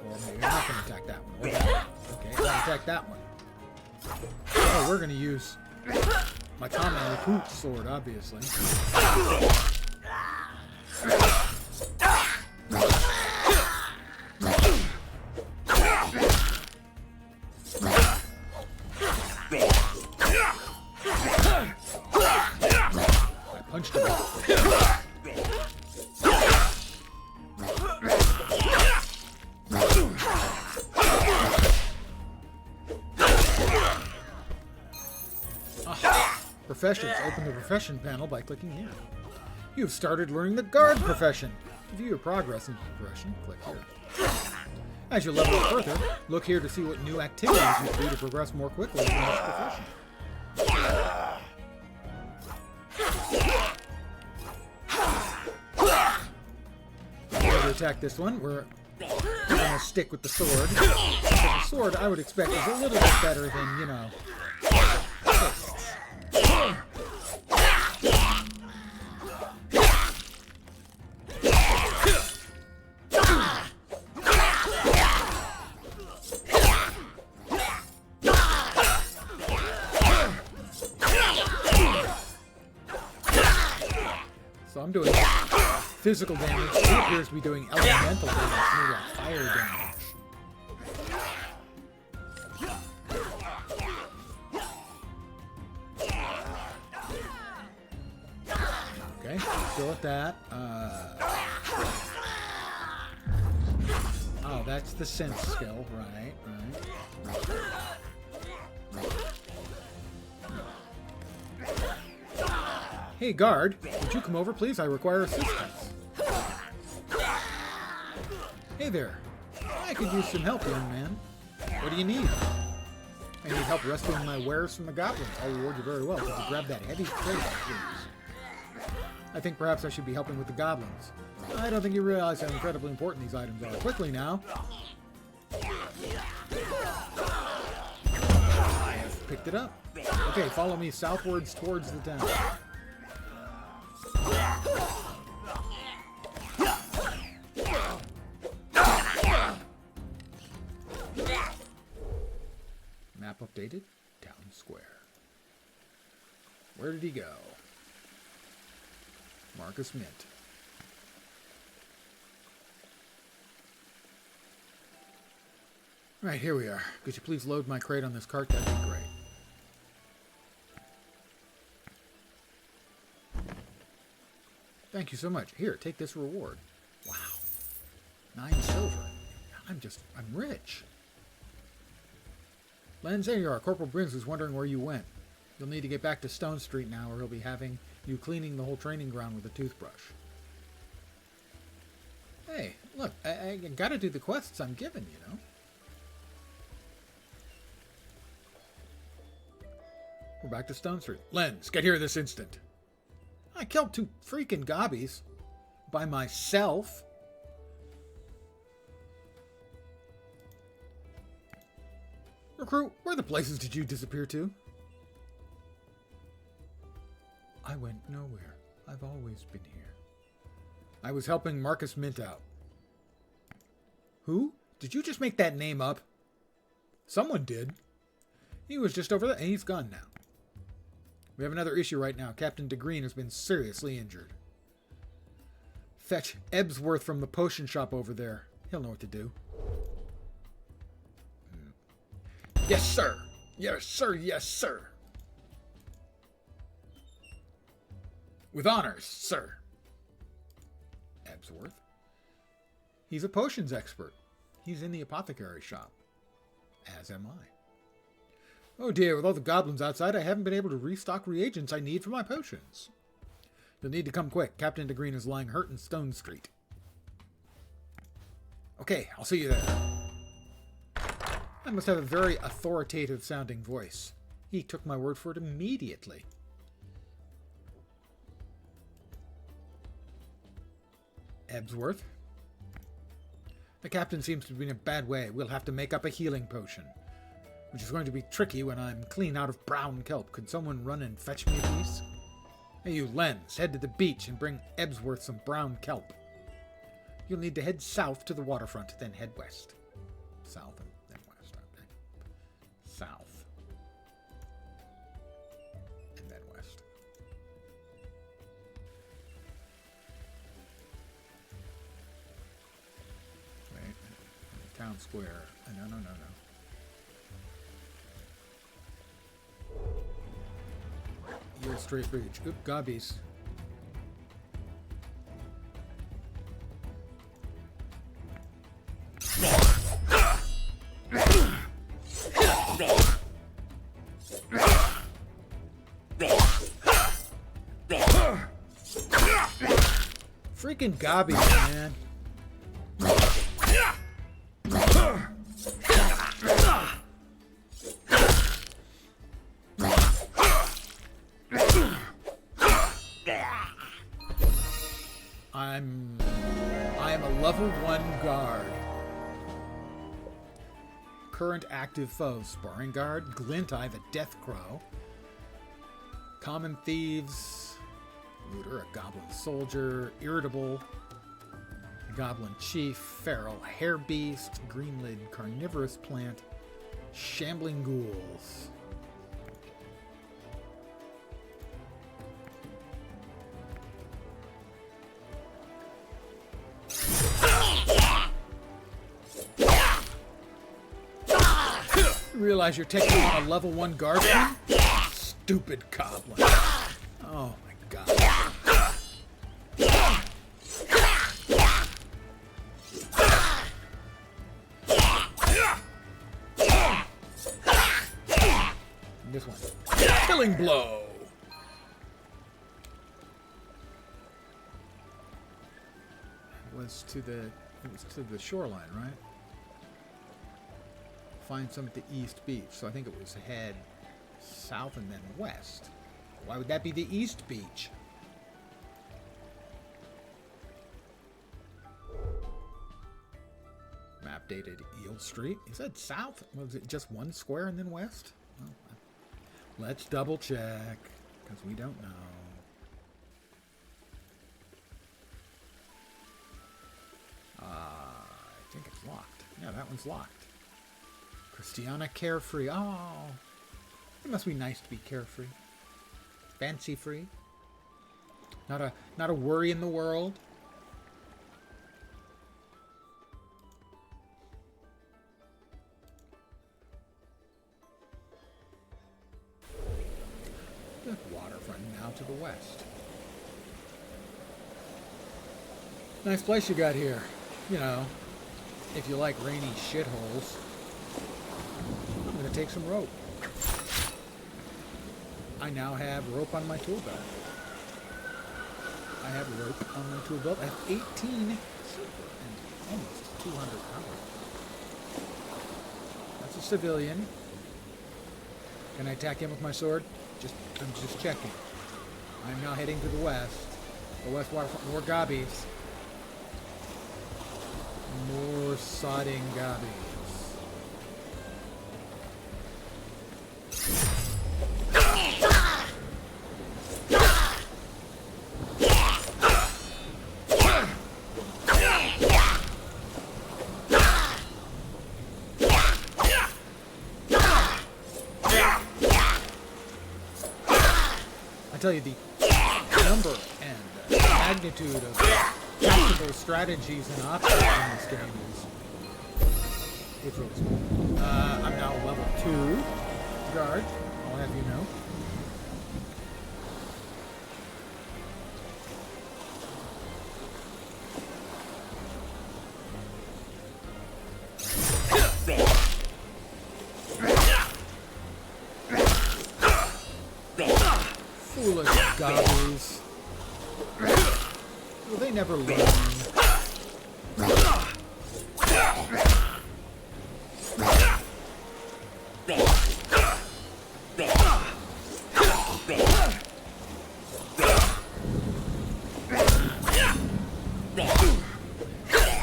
Or maybe I'm not going to attack that one. Okay, I'm going to attack that one. Oh, we're going to use my common recruit sword, obviously. I punched him. Professions. Open the profession panel by clicking here. You've started learning the guard profession. To view your progress in the profession, click here. As you level up further, look here to see what new activities you can do to progress more quickly in this profession. We're going to attack this one. gonna stick with the sword. The sword, I would expect, is a little bit better than, you know, fists. So I'm doing physical damage. He appears to be doing elemental damage, maybe like fire damage. Okay, still at that. Oh, that's the sense skill, right? Hey, guard, would you come over, please? I require assistance. Hey there. I could use some help, young man. What do you need? I need help rescuing my wares from the goblins. I'll reward you very well. Could you grab that heavy crate, please? I think perhaps I should be helping with the goblins. I don't think you realize how incredibly important these items are. Quickly now. I have picked it up. Okay, follow me southwards towards the town. Map updated. Town square. Where did he go? Marcus Mint. Right, here we are. Could you please load my crate on this cart? That'd be great. Thank you so much. Here, take this reward. Wow. 9 silver. I'm rich. Lens, there you are. Corporal Briggs was wondering where you went. You'll need to get back to Stone Street now, or he'll be having you cleaning the whole training ground with a toothbrush. Hey, look, I gotta do the quests I'm given, you know? We're back to Stone Street. Lens, get here this instant. I killed 2 freaking gobbies. By myself. Recruit, where the places did you disappear to? I went nowhere. I've always been here. I was helping Marcus Mint out. Who? Did you just make that name up? Someone did. He was just over there, and he's gone now. We have another issue right now. Captain DeGreen has been seriously injured. Fetch Ebsworth from the potion shop over there. He'll know what to do. Yes, sir. Yes, sir. Yes, sir. With honors, sir. Ebsworth. He's a potions expert. He's in the apothecary shop. As am I. Oh dear, with all the goblins outside, I haven't been able to restock reagents I need for my potions. You'll need to come quick. Captain DeGreen is lying hurt in Stone Street. Okay, I'll see you there. I must have a very authoritative sounding voice. He took my word for it immediately. Ebsworth. The captain seems to be in a bad way. We'll have to make up a healing potion. Which is going to be tricky when I'm clean out of brown kelp. Could someone run and fetch me a piece? Hey, you Lens, head to the beach and bring Ebsworth some brown kelp. You'll need to head south to the waterfront, then head west. South and then west, okay. South. And then west. Wait, town square. No. You're straight bridge. Oop, gobbies. Freaking gobbies, man. I am a level 1 guard. current active foes. Sparring Guard, Glint-Eye, the Death Crow. Common Thieves, Looter, a Goblin Soldier, Irritable, Goblin Chief, Feral Hair Beast, Greenlid Carnivorous Plant, Shambling Ghouls. Realize you're taking on a level 1 Guardian? Stupid Goblin. Oh my god. And this one. Killing Blow. It was to the shoreline, right? Find some at the East Beach. So I think it was head south and then west. Why would that be the East Beach? Map dated Eel Street. He said south. Was it just one square and then west? Well, let's double check, because we don't know. I think it's locked. Yeah, that one's locked. Christiana Carefree. Oh, it must be nice to be carefree. Fancy free. Not a worry in the world. The waterfront now to the west. Nice place you got here. You know, if you like rainy shitholes. I'm going to take some rope. I now have rope on my tool belt. I have rope on my tool belt. I have 18 silver and almost 200 copper. That's a civilian. Can I attack him with my sword? I'm just checking. I'm now heading to the west. The west waterfront. More gobbies. More sodding gobbies. I tell you, the number and magnitude of tactical strategies and options in this game is really small. I'm now level 2 guard, I'll have you know. Foolish gobbles. Will they never learn?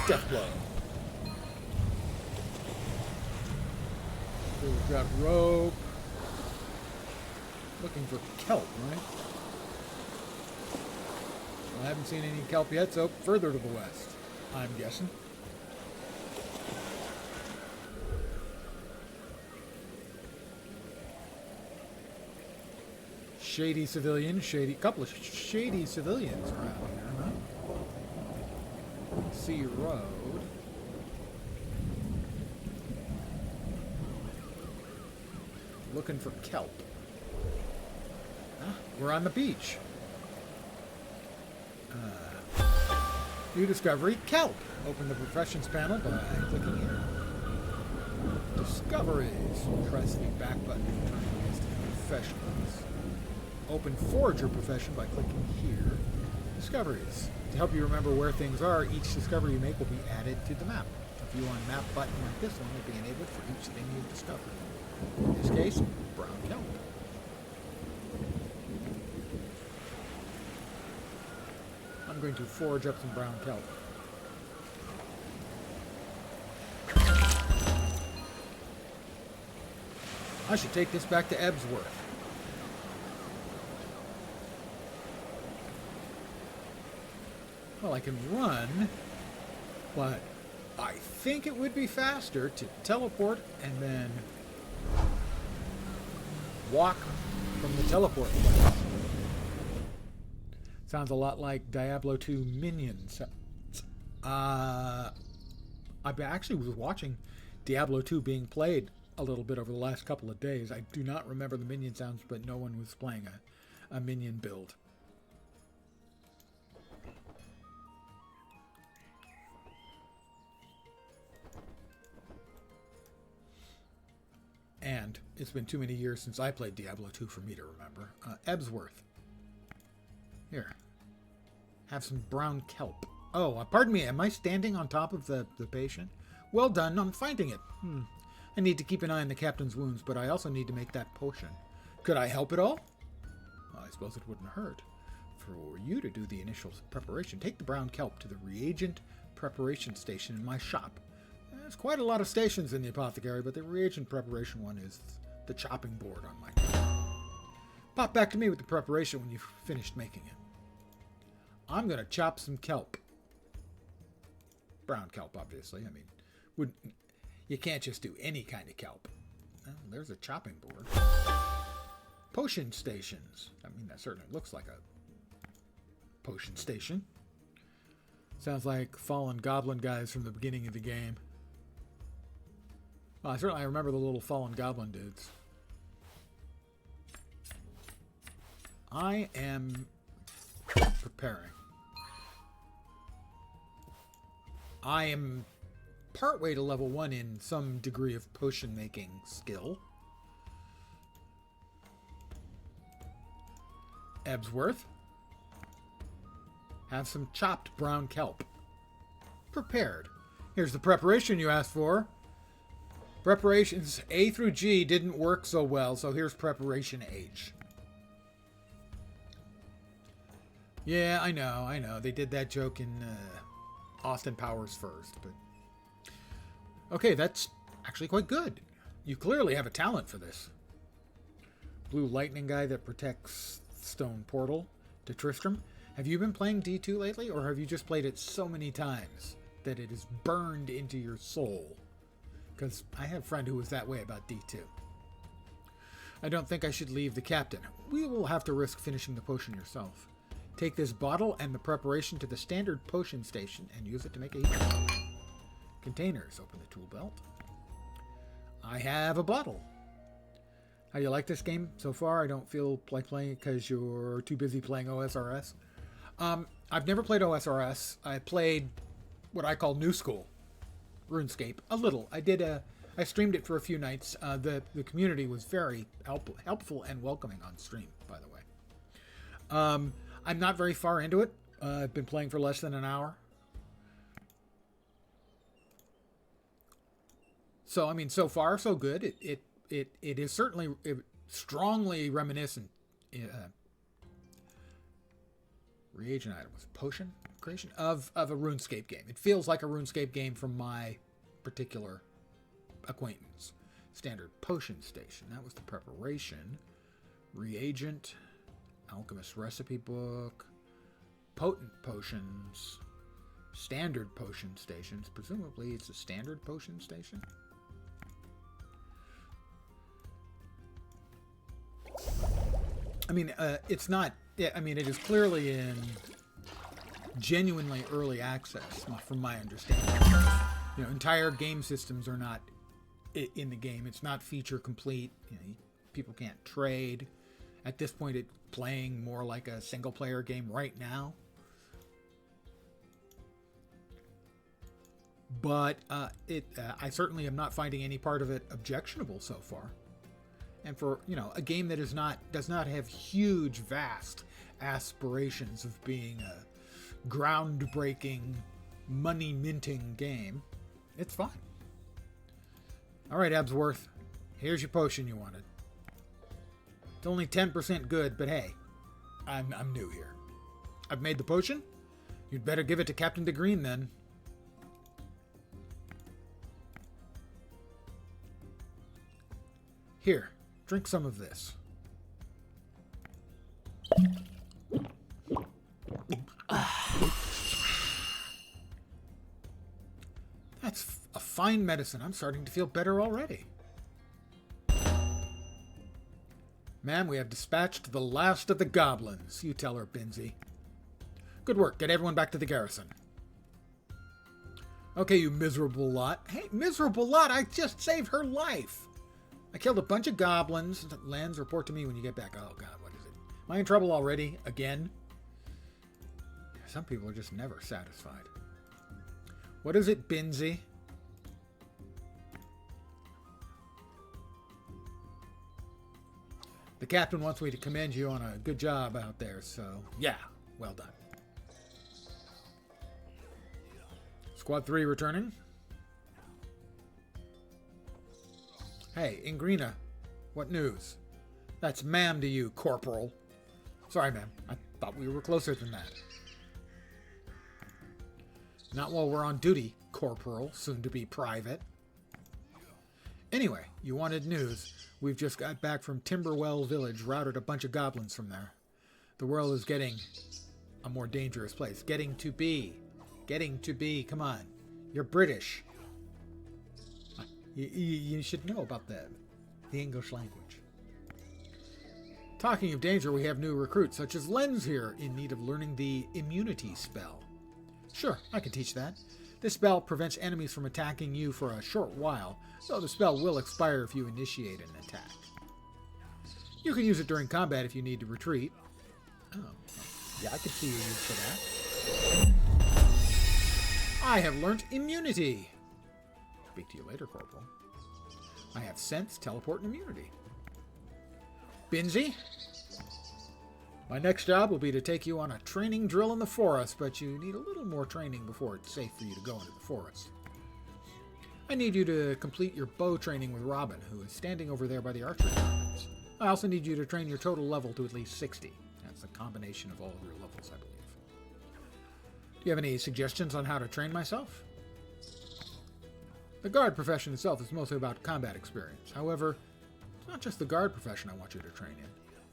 Death blow. So we've got rope. Looking for kelp, right? Well, I haven't seen any kelp yet, so further to the west, I'm guessing. Shady civilian, couple of shady civilians around here, huh? Sea Road. Looking for kelp. We're on the beach. New discovery, kelp. Open the professions panel by clicking here. Discoveries. Press the back button to turn the list of professions. Open forager profession by clicking here. Discoveries. To help you remember where things are, each discovery you make will be added to the map. A view on map button like this one will be enabled for each thing you've discovered. In this case, brown kelp. I'm going to forage up some brown kelp. I should take this back to Ebsworth. Well, I can run, but I think it would be faster to teleport and then walk from the teleport place. Sounds a lot like Diablo 2 minions. I actually was watching Diablo 2 being played a little bit over the last couple of days. I do not remember the minion sounds, but no one was playing a minion build. And it's been too many years since I played Diablo 2 for me to remember. Ebsworth. Here. Have some brown kelp. Oh, pardon me. Am I standing on top of the patient? Well done on finding it. I need to keep an eye on the captain's wounds, but I also need to make that potion. Could I help at all? Well, I suppose it wouldn't hurt. For you to do the initial preparation, take the brown kelp to the reagent preparation station in my shop. There's quite a lot of stations in the apothecary, but the reagent preparation one is the chopping board on my car. Pop back to me with the preparation when you've finished making it. I'm going to chop some kelp. Brown kelp, obviously. I mean, you can't just do any kind of kelp. Well, there's a chopping board. Potion stations. I mean, that certainly looks like a potion station. Sounds like fallen goblin guys from the beginning of the game. Well, I remember the little fallen goblin dudes. I am preparing. I am partway to level 1 in some degree of potion making skill. Ebsworth. Have some chopped brown kelp. Prepared. Here's the preparation you asked for. Preparations A through G didn't work so well, so here's preparation H. Yeah, I know. They did that joke in Austin Powers first, but... Okay, that's actually quite good. You clearly have a talent for this. Blue lightning guy that protects stone portal to Tristram. Have you been playing D2 lately, or have you just played it so many times that it is burned into your soul? Because I have a friend who was that way about D2. I don't think I should leave the captain. We will have to risk finishing the potion yourself. Take this bottle and the preparation to the standard potion station and use it to make a healer. Containers. Open the tool belt. I have a bottle. How do you like this game so far? I don't feel like playing it because you're too busy playing OSRS. I've never played OSRS. I played what I call New School. RuneScape. A little. I streamed it for a few nights. The community was very helpful and welcoming on stream, by the way. I'm not very far into it. I've been playing for less than an hour. So, I mean, so far, so good. It is certainly strongly reminiscent. Reagent item was potion creation of a RuneScape game. It feels like a RuneScape game from my particular acquaintance. Standard potion station. That was the preparation. Reagent. Alchemist recipe book. Potent potions. Standard potion stations. Presumably it's a standard potion station. I mean, it's not... Yeah, I mean, it is clearly in genuinely early access, from my understanding. You know, entire game systems are not in the game. It's not feature complete. You know, people can't trade. At this point, it's playing more like a single-player game right now. But I certainly am not finding any part of it objectionable so far. And for, you know, a game that does not have huge, vast aspirations of being a groundbreaking, money-minting game, it's fine. All right, Ebsworth, here's your potion you wanted. It's only 10% good, but hey, I'm new here. I've made the potion. You'd better give it to Captain de Green then. Here, Drink some of this. That's a fine medicine. I'm starting to feel better already. Ma'am, we have dispatched the last of the goblins. You tell her, Binsey. Good work. Get everyone back to the garrison. Okay, you miserable lot. Hey, miserable lot, I just saved her life. I killed a bunch of goblins. Lens, report to me when you get back. Oh, God, what is it? Am I in trouble already? Again? Some people are just never satisfied. What is it, Binsey? The captain wants me to commend you on a good job out there, so yeah, well done. Squad 3 returning. Hey, Ingrina, what news? That's ma'am to you, Corporal. Sorry, ma'am. I thought we were closer than that. Not while we're on duty, Corporal, soon to be private. Anyway, you wanted news. We've just got back from Timberwell Village, routed a bunch of goblins from there. The world is getting a more dangerous place. Getting to be. Come on. You're British. You should know about the English language. Talking of danger, we have new recruits, such as Lens here, in need of learning the immunity spell. Sure, I can teach that. This spell prevents enemies from attacking you for a short while, though the spell will expire if you initiate an attack. You can use it during combat if you need to retreat. Oh, yeah, I could see your use for that. I have learnt immunity. Speak to you later, Corporal. I have sense, teleport, and immunity. Binsey? My next job will be to take you on a training drill in the forest, but you need a little more training before it's safe for you to go into the forest. I need you to complete your bow training with Robin, who is standing over there by the archery grounds. I also need you to train your total level to at least 60. That's a combination of all of your levels, I believe. Do you have any suggestions on how to train myself? The guard profession itself is mostly about combat experience. However, it's not just the guard profession I want you to train in.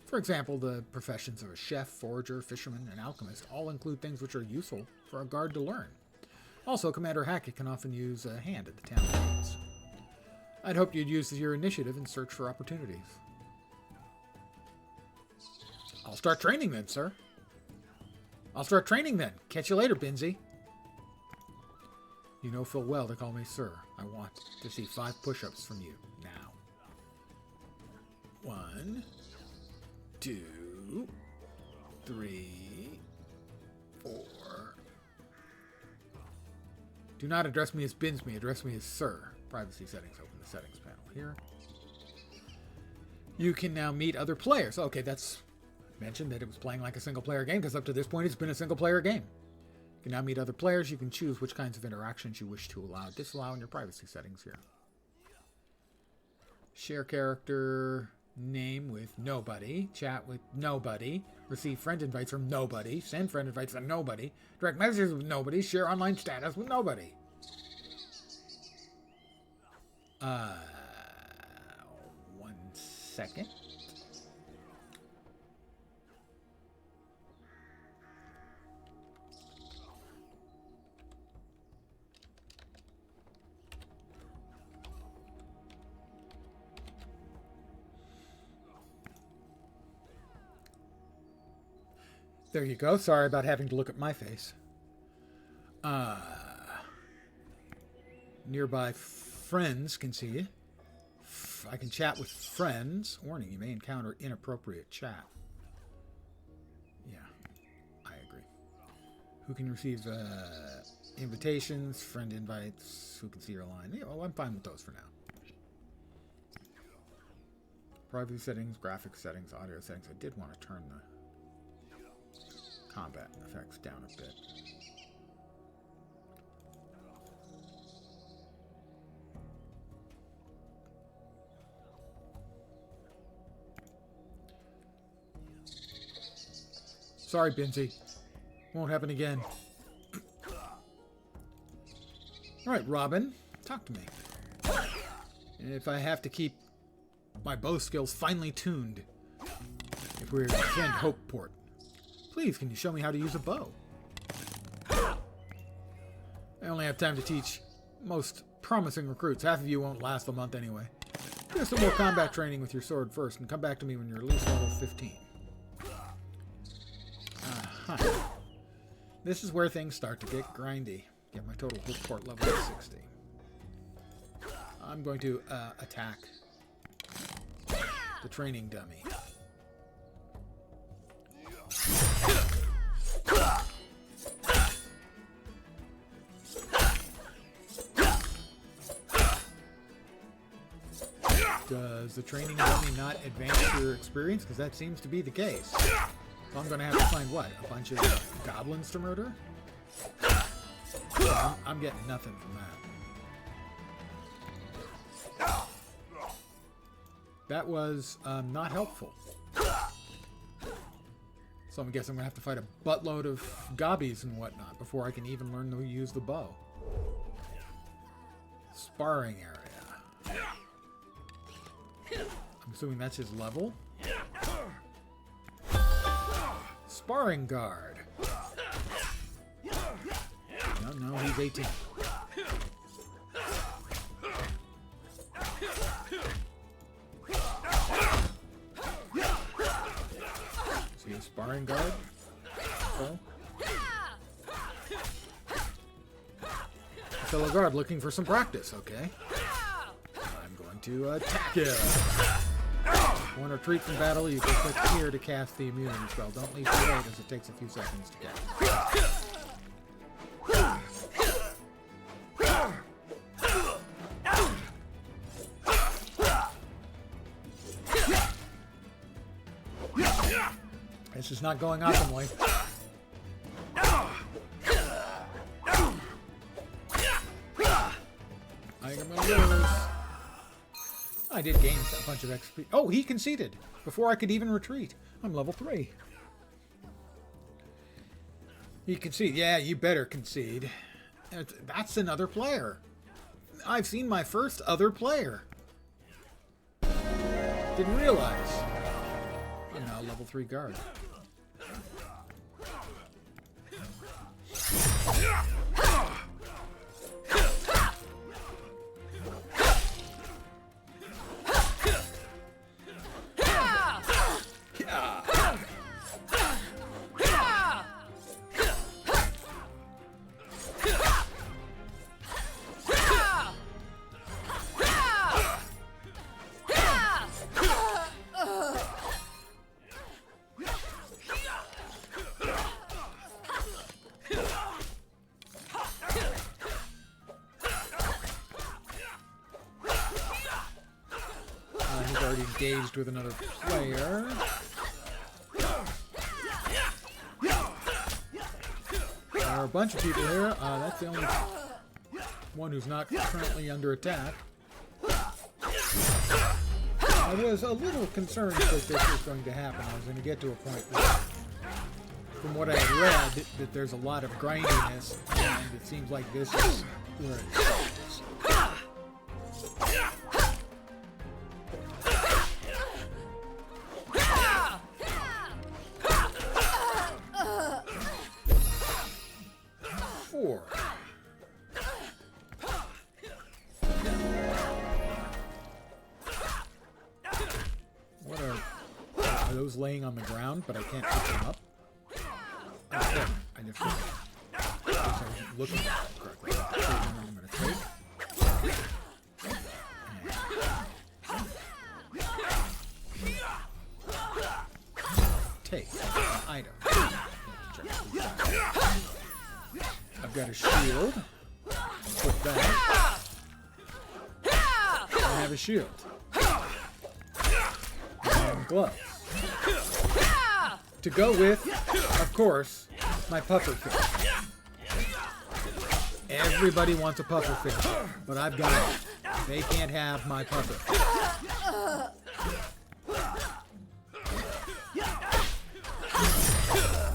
For example, the professions of a chef, forager, fisherman, and alchemist all include things which are useful for a guard to learn. Also, Commander Hackett can often use a hand at the town gates. I'd hoped you'd use your initiative and search for opportunities. I'll start training then, sir. Catch you later, Binsey. You know full well to call me sir. I want to see 5 push-ups from you now. 1, 2, 3, 4. Do not address me as Binsey. Address me as sir. Privacy settings. Open the settings panel here. You can now meet other players. Okay, that's mentioned that it was playing like a single-player game, because up to this point it's been a single-player game. You can now meet other players. You can choose which kinds of interactions you wish to allow, disallow in your privacy settings here. Share character name with nobody. Chat with nobody. Receive friend invites from nobody. Send friend invites to nobody. Direct messages with nobody. Share online status with nobody. 1 second. There you go. Sorry about having to look at my face. Nearby friends can see you. I can chat with friends. Warning, you may encounter inappropriate chat. Yeah, I agree. Who can receive invitations, friend invites, who can see your line. Yeah, well, I'm fine with those for now. Privacy settings, graphics settings, audio settings. I did want to turn the combat effects down a bit. Sorry, Binsey. Won't happen again. Alright, Robin. Talk to me. If I have to keep my bow skills finely tuned. If we're to defend Hopeport. Please, can you show me how to use a bow? I only have time to teach most promising recruits. Half of you won't last a month anyway. Do some more combat training with your sword first, and come back to me when you're at least level 15. This is where things start to get grindy. Get my total Hopeport level at 60. I'm going to attack the training dummy. Does the training dummy not advance your experience? Because that seems to be the case. So I'm going to have to find, what, a bunch of goblins to murder? I'm getting nothing from that. That was not helpful. So I guess I'm going to have to fight a buttload of gobbies and whatnot before I can even learn to use the bow. Sparring area. I'm assuming that's his level. Sparring guard. No, he's 18. Is he a sparring guard? Oh. A fellow guard looking for some practice, okay. I'm going to attack him. Want to retreat from battle, you can click here to cast the immunity spell. Don't leave too late as it takes a few seconds to cast. This is not going optimally. I think I'm gonna lose. I did gain a bunch of XP. Oh, he conceded before I could even retreat. I'm level 3. He conceded. Yeah, you better concede. That's another player. I've seen my first other player. Didn't realize. I'm now a level 3 guard. Engaged with another player. There are a bunch of people here. That's the only one who's not currently under attack. I was a little concerned that this was going to happen. I was going to get to a point where, from what I had read, that there's a lot of grindiness, and it seems like this is where it starts. Laying on the ground, but I can't pick them up. Okay, I just wasn't looking at them correctly. I'm going to take an item. I've got a shield. Put that. I have a shield. And gloves. To go with, of course, my pufferfish. Everybody wants a pufferfish, but I've got it. They can't have my pufferfish.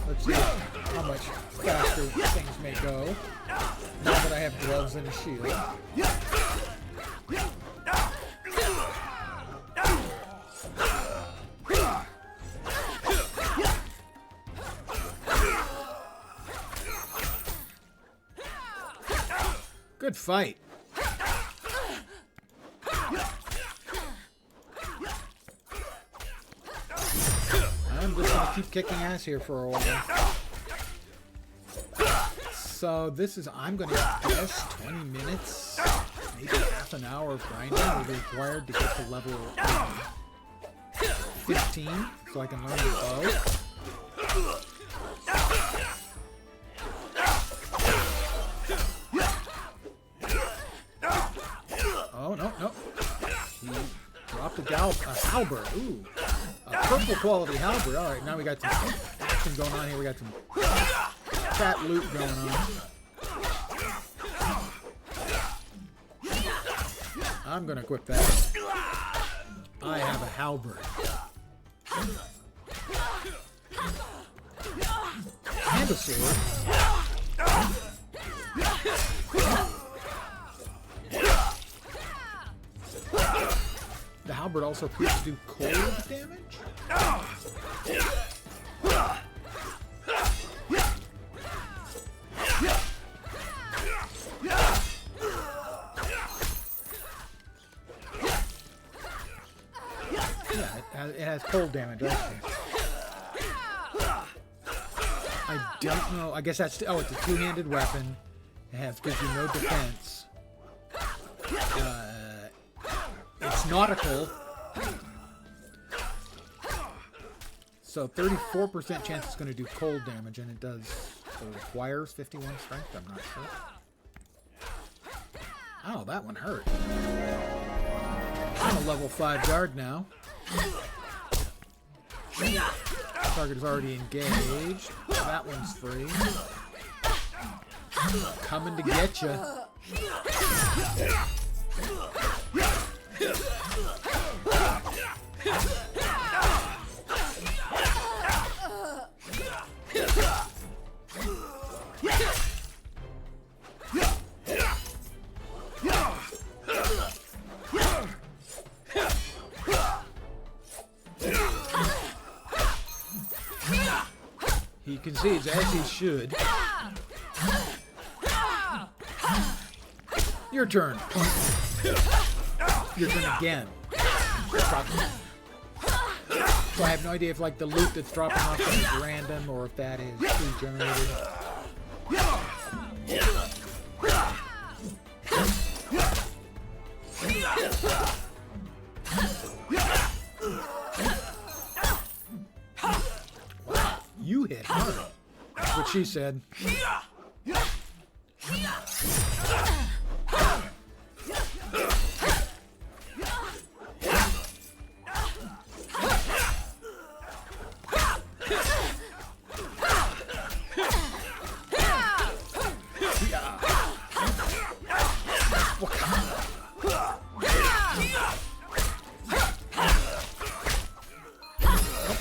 Let's see how much faster things may go now that I have gloves and a shield. Good fight. I'm just gonna keep kicking ass here for a while. So this is, I'm gonna guess 20 minutes, maybe half an hour of grinding will be required to get to level 15, so I can learn the bow. Oh, no. He dropped a halberd. Ooh. A purple quality halberd. Alright, now we got some action going on here. We got some fat loot going on. I'm gonna equip that. I have a halberd. And a sword. The halberd also appears to do cold damage. Yeah, it has cold damage. I don't know. I guess that's... Oh, it's a two-handed weapon. It gives you no defense. It's nautical. So 34% chance it's going to do cold damage, and it does. So it requires 51 strength. I'm not sure. Oh, that one hurt. I'm a level 5 guard now. Target is already engaged. That one's free. Coming to get you. He concedes, as he should. Your turn. Your turn again. So I have no idea if, like, the loot that's dropping off is random or if that is pre-generated. You hit hard. That's what she said.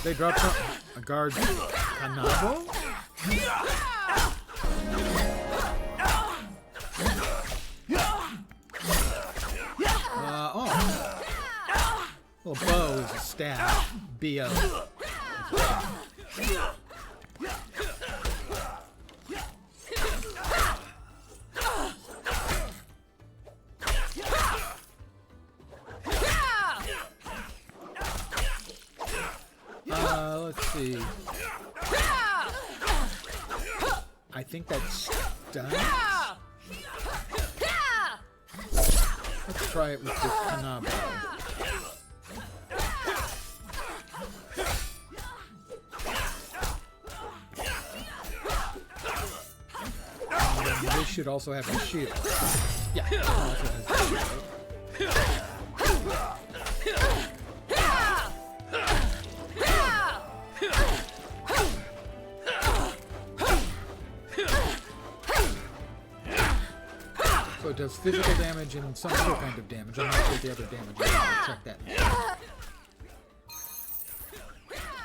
They dropped a guard Kanabo? Oh. Well, bow is a staff. B.O. Let's see. I think that's done. Let's try it with this Kanabo. And this should also have a shield. Yeah, it also has a shield. So it does physical damage and some other kind of damage. I'm not sure the other damage is. I'll check that.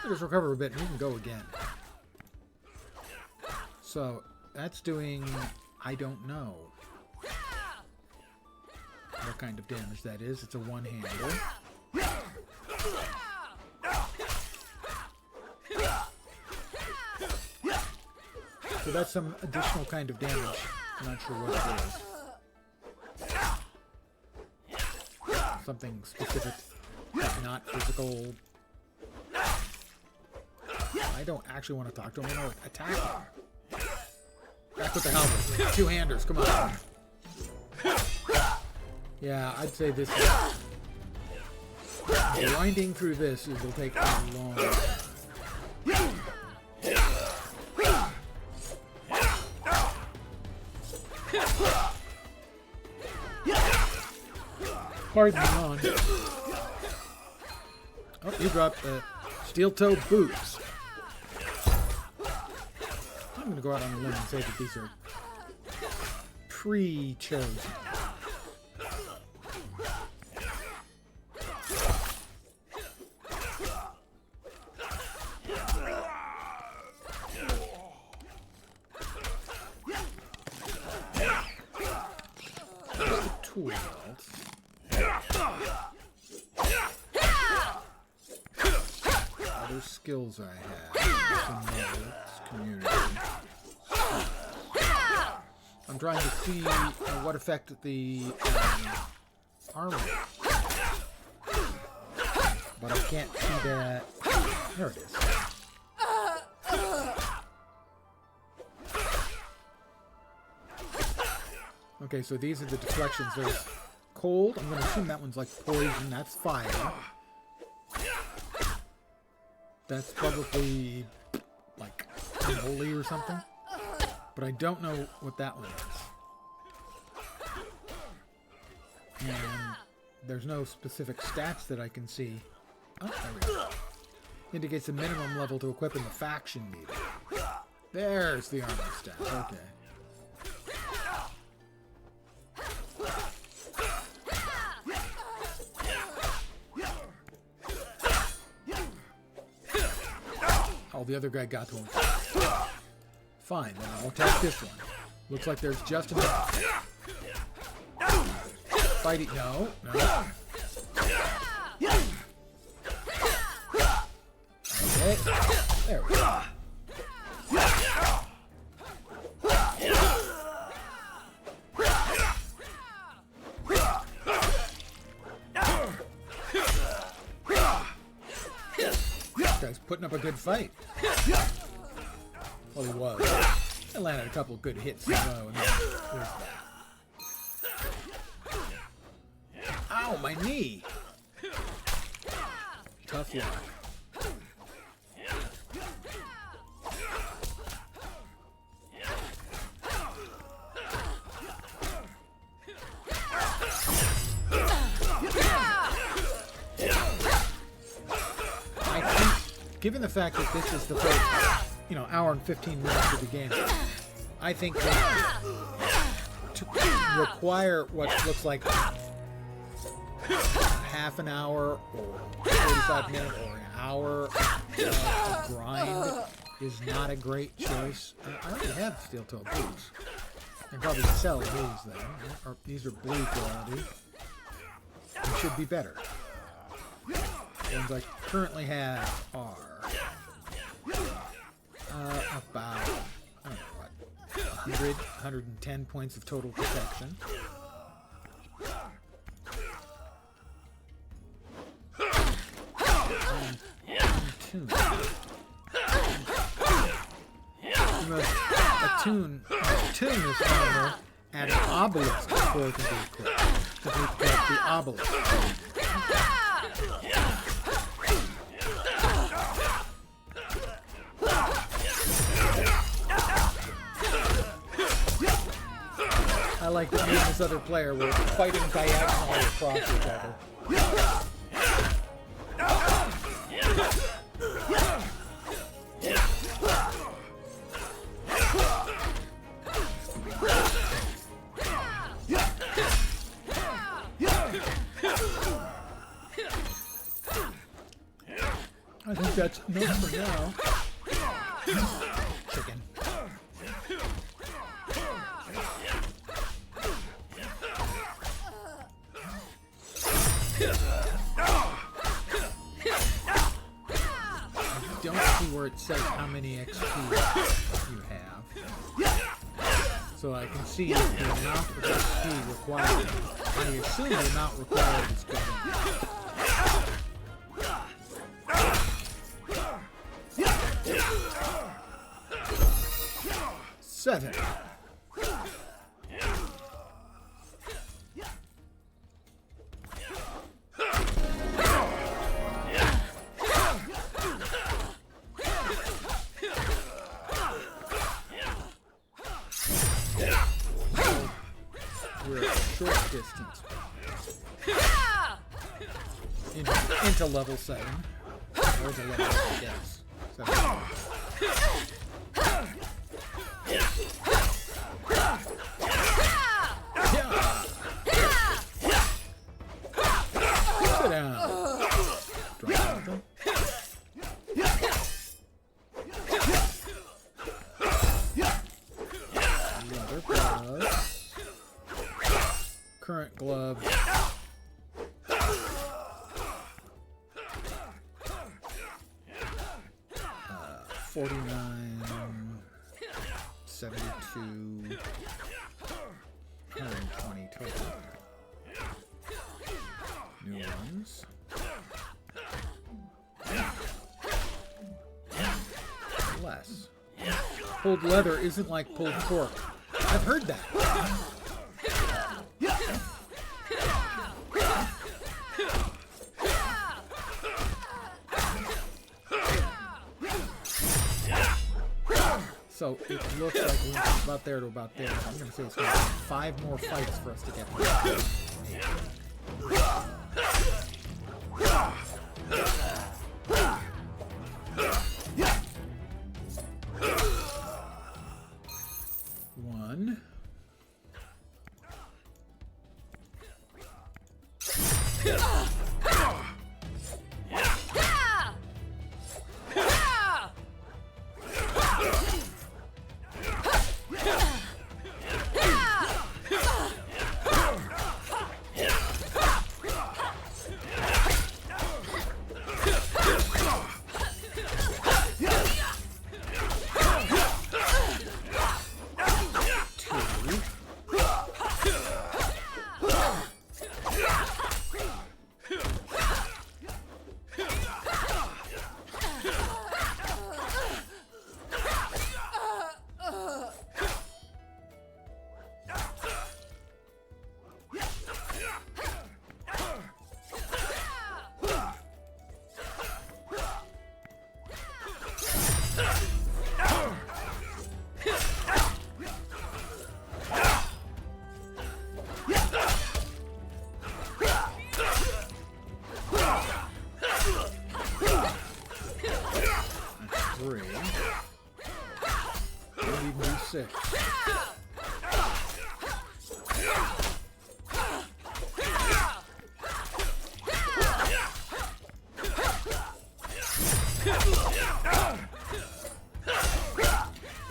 I'll just recover a bit and we can go again. So that's doing... I don't know what kind of damage that is. It's a one-hander. So that's some additional kind of damage. I'm not sure what it is. something specific, but not physical. I don't actually want to talk to him. I want to attack him. Back with the helmet. Two-handers, come on. Yeah, I'd say this is... Grinding through this will take a long time. Pardon me on. Oh, you dropped the steel-toed boots. I'm going to go out on a limb and say that these are pre-chosen. Tool belts. Other skills I have. Some notes, community. I'm trying to see what effect the armor. But I can't see that. There it is. Okay, so these are the deflections. There's cold. I'm going to assume that one's like poison. That's fire. That's probably like unholy or something. But I don't know what that one is. And there's no specific stats that I can see. Oh, there we go. Indicates the minimum level to equip in the faction meter. There's the armor stat. Okay. Oh, the other guy got to him. Fine, then I'll attack this one. Looks like there's just enough. Fighting. No, no. Okay. There we go. This guy's putting up a good fight. Well, he was. I landed a couple good hits in a row, and then there's that. Ow, my knee! Tough luck. I think, given the fact that this is the first, hour and 15 minutes of the game, I think that to require what looks like half an hour or 45 minutes or an hour of grind is not a great choice. I already have steel-toed boots. I can probably sell these then. Or these are blue quality. They should be better. The ones I currently have are about, I don't know what, 110 points of total protection. Attune this armor at an obelisk before it can be equipped. Complete the obelisk. I like that me and this other player were fighting diagonally across each other. I think that's enough for now. Chicken. I don't see where it says how many XP you have. So I can see the amount of XP required. I assume the amount required is going Seven. We're at short distance. Into level 7. Or the level 8, I guess. 7. Sit down. Drop something. Leather gloves. Current glove. 49, 72, 120 total. New ones. Less. Pulled leather isn't like pulled pork. I've heard that. So it looks like we're from about there to about there. I'm going to say it's going to take 5 more fights for us to get there. 1.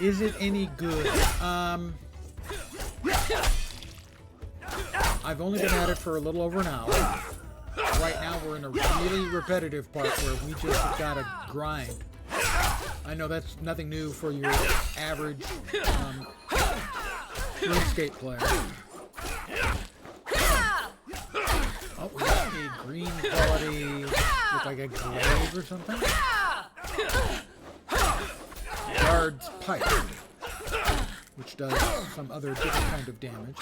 Is it any good? I've only been at it for a little over an hour. Right now we're in a really repetitive part where we just gotta grind. I know that's nothing new for your average Runescape player. Oh, we got a green quality, look like a glaive or something. Guard's pipe, which does some other different kind of damage.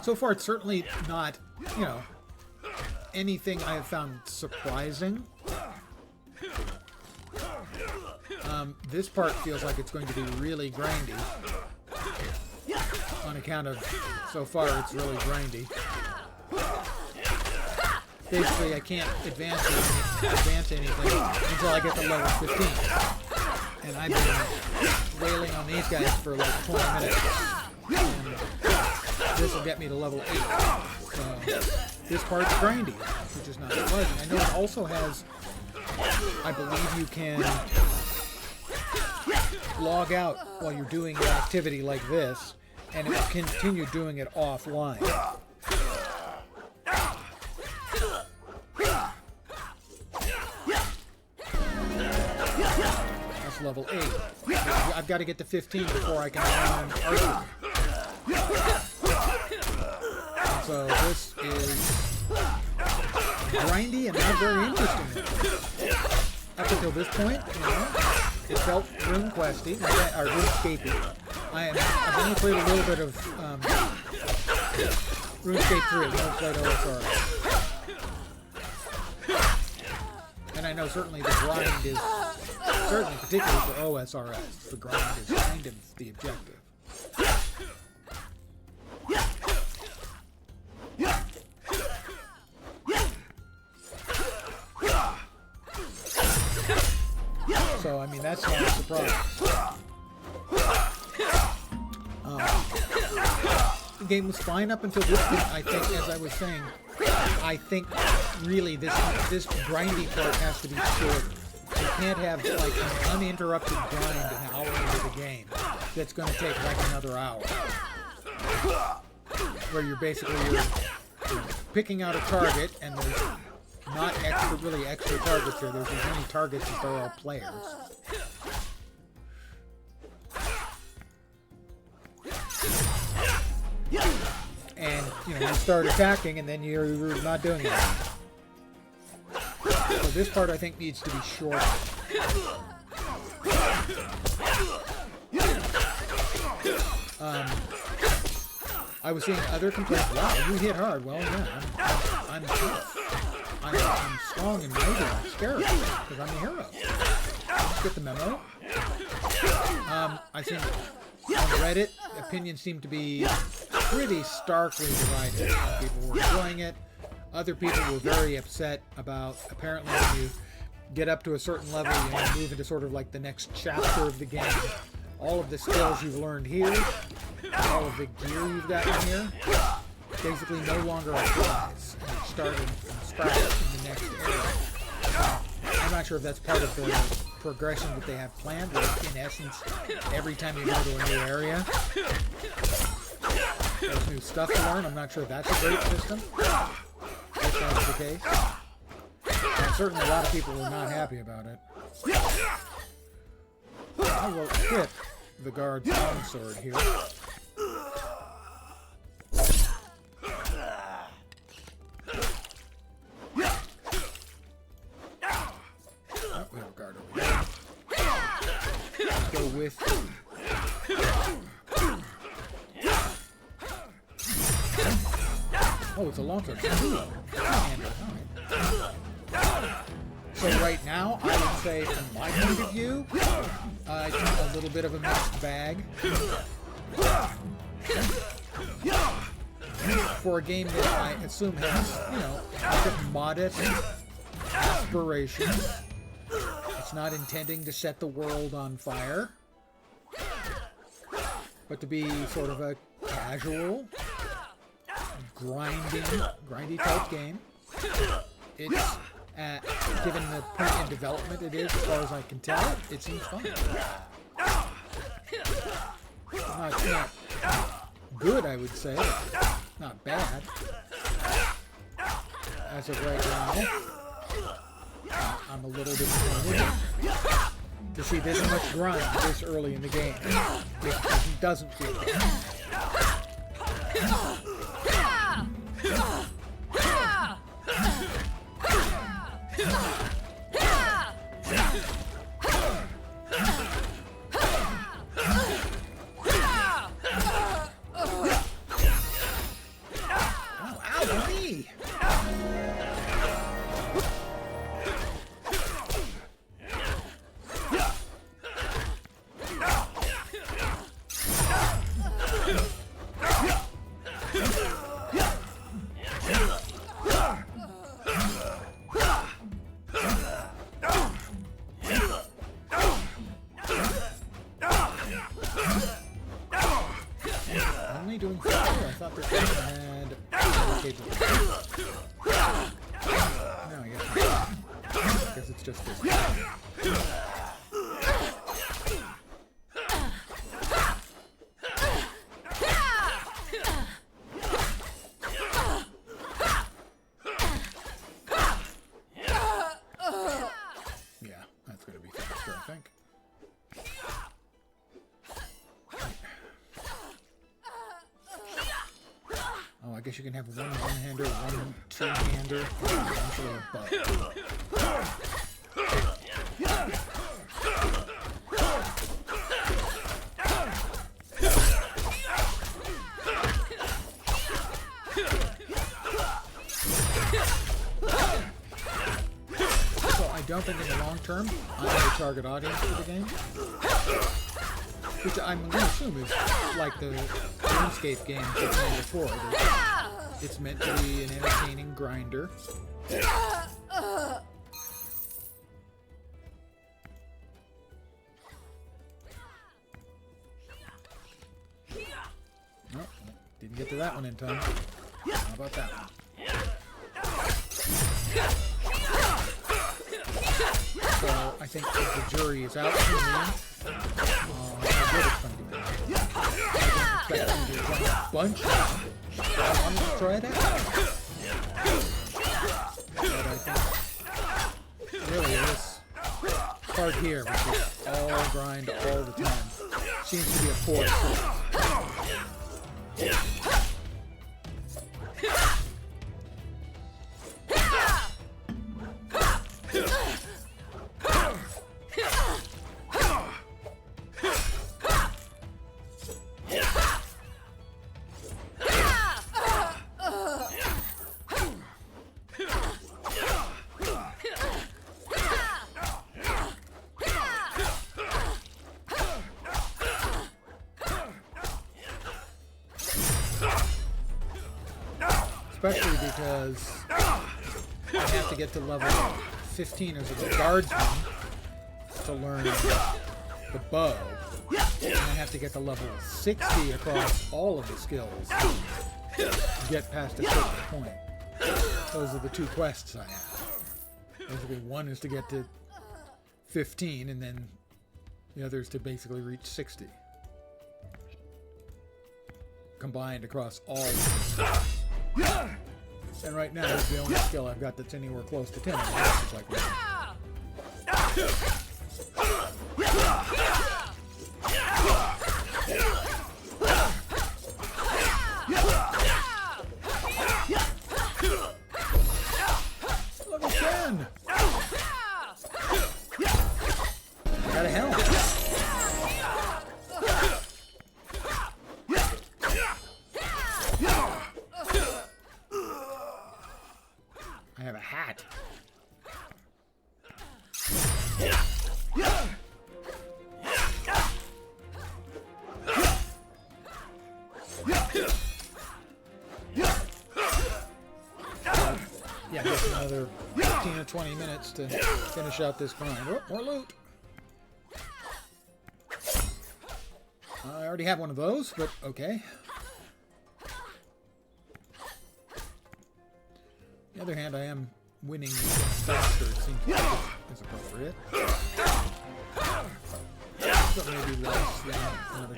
So far, it's certainly not, you know, anything I have found surprising. This part feels like it's going to be really grindy. On account of, so far, it's really grindy. Basically, I can't advance anything until I get to level 15. And I've been wailing on these guys for like 20 minutes. And this will get me to level 8. So, this part's grindy, which is not surprising. I know it also has, I believe you can log out while you're doing an activity like this, and it will continue doing it offline. That's level 8. I've got to get to 15 before I can learn archery. So this is grindy and not very interesting. Up until this point, you know, it felt RuneQuesty, or RuneScapey. I've only played a little bit of RuneScape 3. I've never played OSR. And I know certainly the grind is, certainly particularly for OSRS, the grind is kind of the objective. So, I mean, that's not a surprise. The game was fine up until this point, I think, as I was saying. I think, really, this grindy part has to be shorter. You can't have, like, an uninterrupted grind an hour into the game that's going to take, like, another hour. Where you're basically, you're picking out a target, and there's not really extra targets here. There's as many targets as there are players. And, you know, you start attacking, and then you're not doing anything. So this part, I think, needs to be shorter. I was seeing other complaints. Wow, you hit hard. Well, yeah, I'm tough. I'm strong and mighty. I'm scary because I'm a hero. Get the memo. I think on Reddit, opinions seem to be pretty starkly divided. Some people were enjoying it. Other people were very upset about, apparently, when you get up to a certain level, you move into sort of like the next chapter of the game. All of the skills you've learned here, all of the gear you've gotten here, basically no longer applies. And you're starting from scratch in the next area. I'm not sure if that's part of the progression that they have planned, but in essence, every time you go to a new area, there's new stuff to learn. I'm not sure if that's a great system, if that's the case. And certainly a lot of people were not happy about it. I will equip the guard's longsword here. Oh, we have a guard over here. Let's go with... Oh, it's a longsword. So right now, I would say, from my point of view, it's a little bit of a mixed bag. For a game that I assume has, you know, modest aspirations. It's not intending to set the world on fire, but to be sort of a casual, grindy type game. It's, given the point in development it is, as far as I can tell, it seems fun. Not good, I would say. Not bad. As of right now, I'm a little disappointed to see this much grind this early in the game. It doesn't feel good. Doing fire. I thought this one had no, I guess it's just this. Yeah, that's gonna be faster, I think. guess you can have one-hander, one two-hander, and eventually a bow. So I don't think in the long term I'm the target audience for the game. Which I'm going to assume is like the Runescape games that came before. It's meant to be an entertaining grinder. Oh, didn't get to that one in time. How about that one? So I think if the jury is out for me, how good it's going to be. I didn't expect them to run a bunch now, but I wanted to try it out. But I think really this part here, which is all grind all the time, seems to be a poor choice. Especially because I have to get to level 15 as a guardsman to learn the bow, and I have to get to level 60 across all of the skills to get past a certain point. Those are the two quests I have. Basically, one is to get to 15, and then the other is to basically reach 60. Combined across all of the skills. And right now, it's the only skill I've got that's anywhere close to 10. It's like level 10! I got a helmet. I have a hat. Yeah, just another 15 or 20 minutes to finish out this grind. Oh, more loot. I already have one of those, but okay. On the other hand, I am winning faster, it seems like is appropriate. But maybe less than another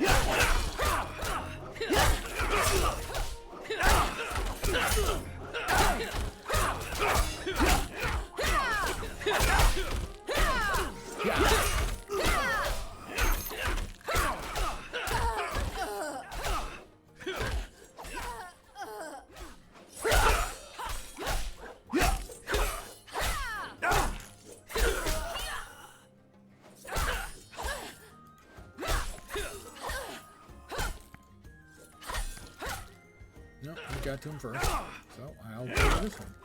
No, I got to him first, so I'll do this one.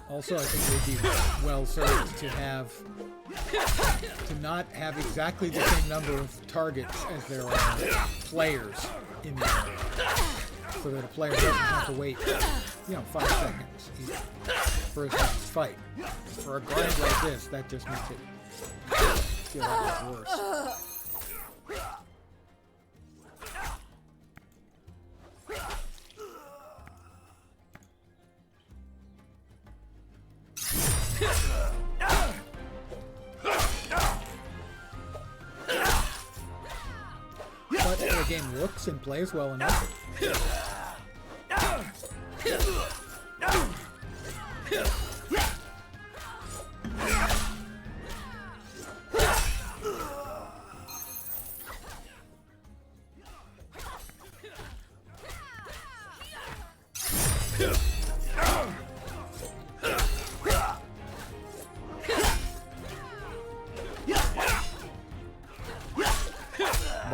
Also, I think they'd be well served to not have exactly the same number of targets as there are players in the area, so that a player doesn't have to wait, 5 seconds for his next fight. For a grind like this, that just makes it feel like it's worse. But the game looks and plays well enough.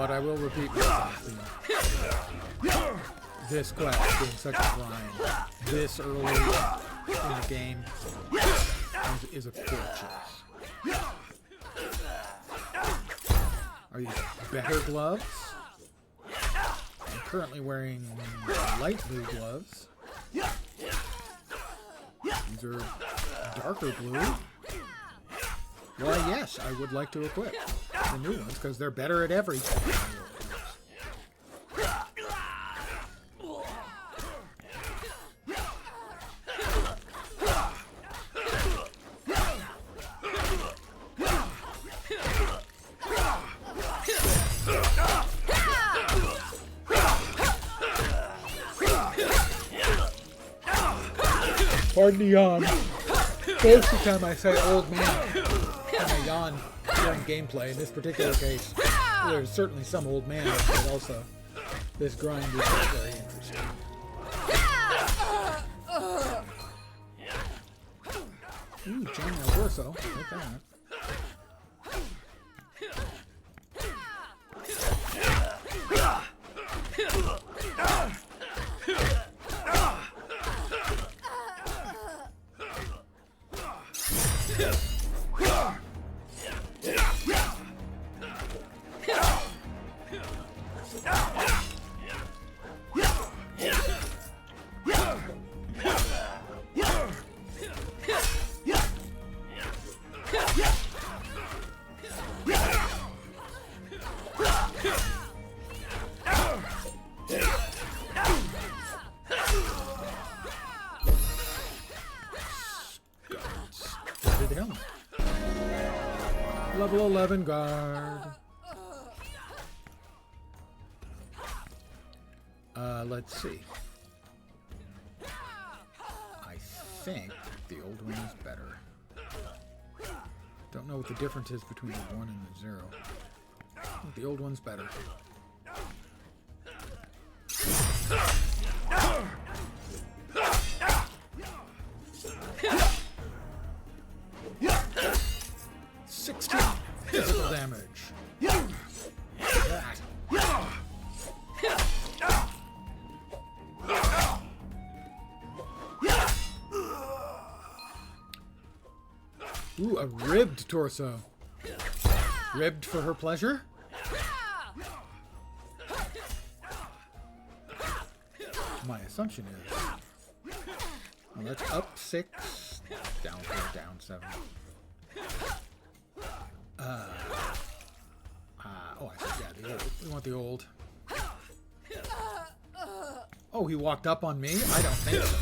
But I will repeat myself. This quest being such a grind this early in the game is a poor choice. Are these better gloves? I'm currently wearing light blue gloves. These are darker blue. Why, yes, I would like to equip the new ones because they're better at everything. Pardon the yawn. Most of the time I say old man, and I yawn during gameplay. In this particular case, there's certainly some old man, but also this grind is very interesting. Ooh, John Alverso. Take that. Level 11 guard. Let's see. I think the old one is better. Don't know what the difference is between the 1 and the 0. I think the old one's better. Physical damage. That. Ooh, a ribbed torso. Ribbed for her pleasure? My assumption is... Well, that's up 6, down 4, down 7. Oh, I said, yeah, the old. We want the old. Oh, he walked up on me? I don't think so.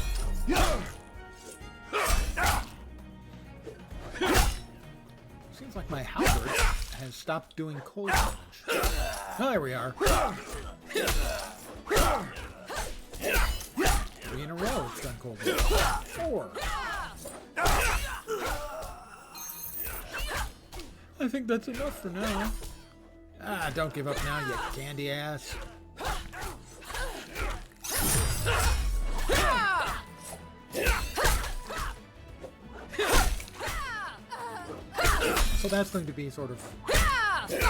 Seems like my halberd has stopped doing cold damage. Oh, there we are. 3 in a row it's done cold damage. 4. I think that's enough for now. Ah, don't give up now, you candy ass. So that's going to be sort of... If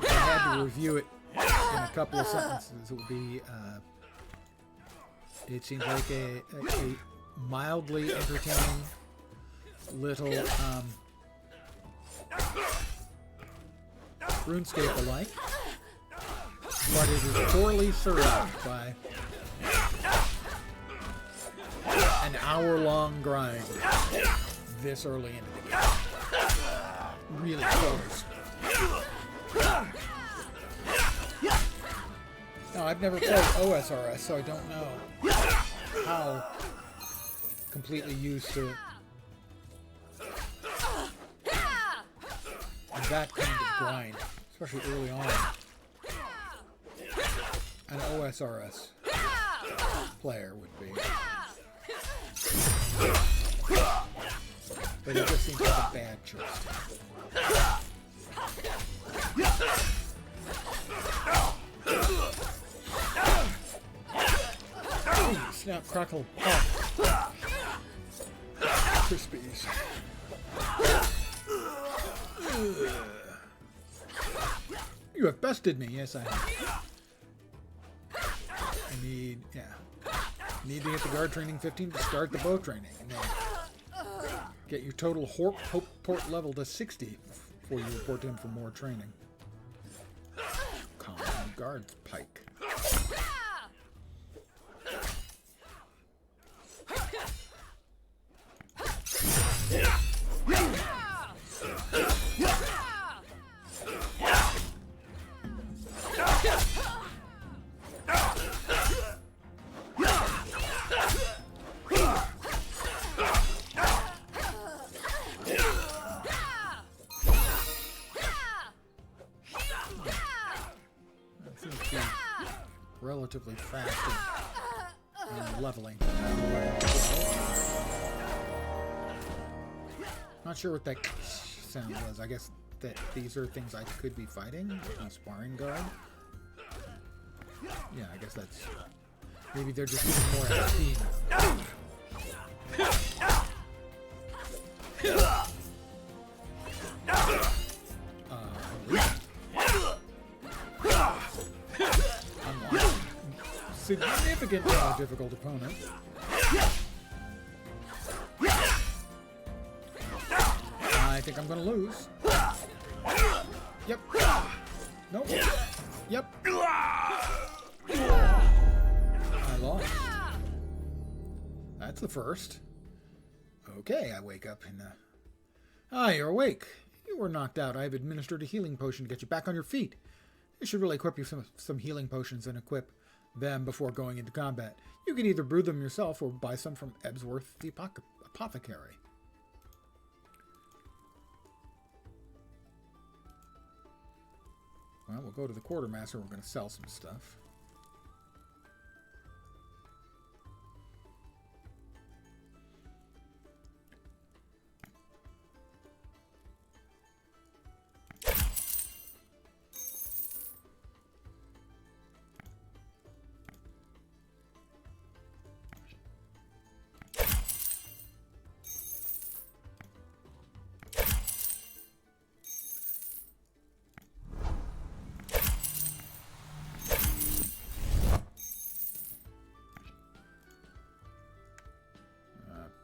I had to review it in a couple of sentences, it would be... it seems like a mildly entertaining little Runescape alike, but it is poorly served by an hour-long grind this early into the game. Really close. Now, I've never played OSRS, so I don't know how completely used to that kind of grind, especially early on. An OSRS player would be. But it just seems like a bad choice. Ooh, snap, crackle, pop. Crispies. You have bested me. Yes, I have. I need, yeah. Need to get the guard training 15 to start the bow training. And then get your total hope port level to 60 before you report to him for more training. Common guard's pike. Relatively fast leveling. Not sure what that sound was. I guess that these are things I could be fighting. Sparring guard. Yeah, I guess that's... Maybe they're just giving more XP now. Significantly more difficult opponent. I think I'm gonna lose. Yep. Nope. Yep. I lost. That's the first. Okay, I wake up and ah, you're awake. You were knocked out. I've administered a healing potion to get you back on your feet. You should really equip you some healing potions and equip them before going into combat. You can either brew them yourself or buy some from Ebsworth the apothecary. Well, we'll go to the quartermaster. We're going to sell some stuff.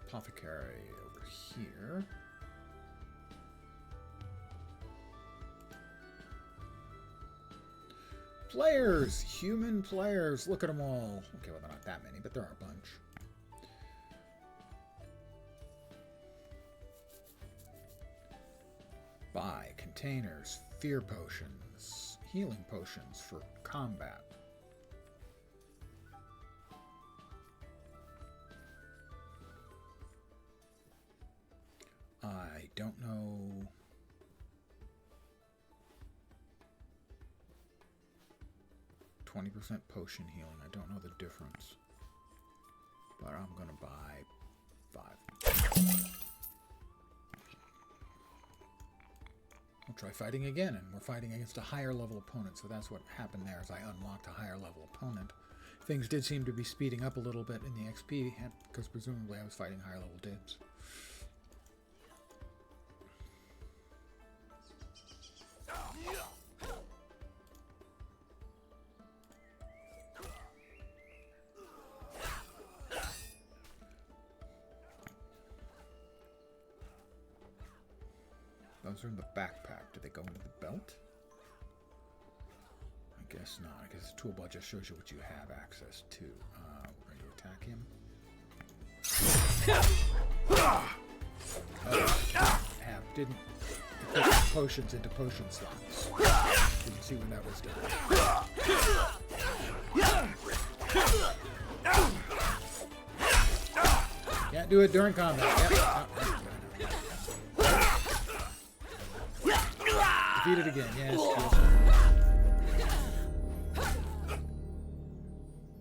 Apothecary over here. Players! Human players! Look at them all. Okay, well, they're not that many, but there are a bunch. Buy containers, fear potions, healing potions for combat. I don't know. %20 potion healing. I don't know the difference. But I'm going to buy 5. We'll try fighting again, and we're fighting against a higher level opponent, so that's what happened there as I unlocked a higher level opponent. Things did seem to be speeding up a little bit in the XP, because presumably I was fighting higher level dudes. Those are in the backpack. Do they go into the belt? I guess not. I guess the toolbar just shows you what you have access to. We're going to attack him. Didn't put potions into potion slots. Didn't see when that was done. Can't do it during combat. Yep. Defeated again.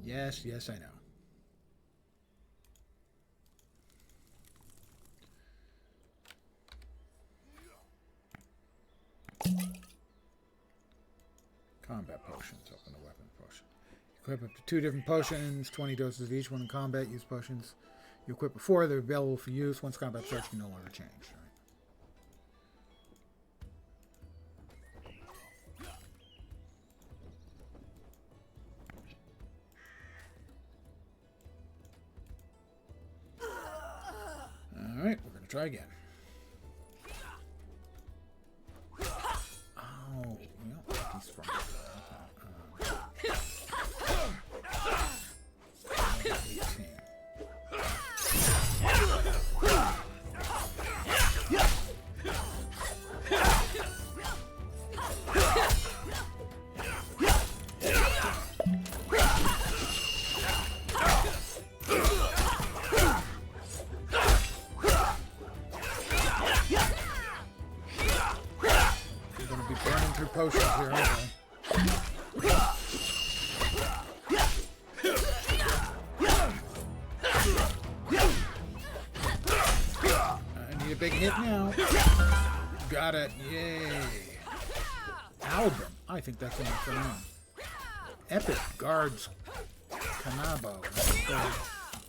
Yes. Yes, I know. Combat potions. Open the weapon potion. Equip up to 2 different potions, 20 doses of each. When in combat, use potions you equip before. They're available for use. Once combat starts, you can no longer change. Try again. Oh, you don't think he's from 18. Potions here, aren't I need a big hit now. Got it. Yay. Album. I think that's enough for now. Epic Guards Kanabo. Let's go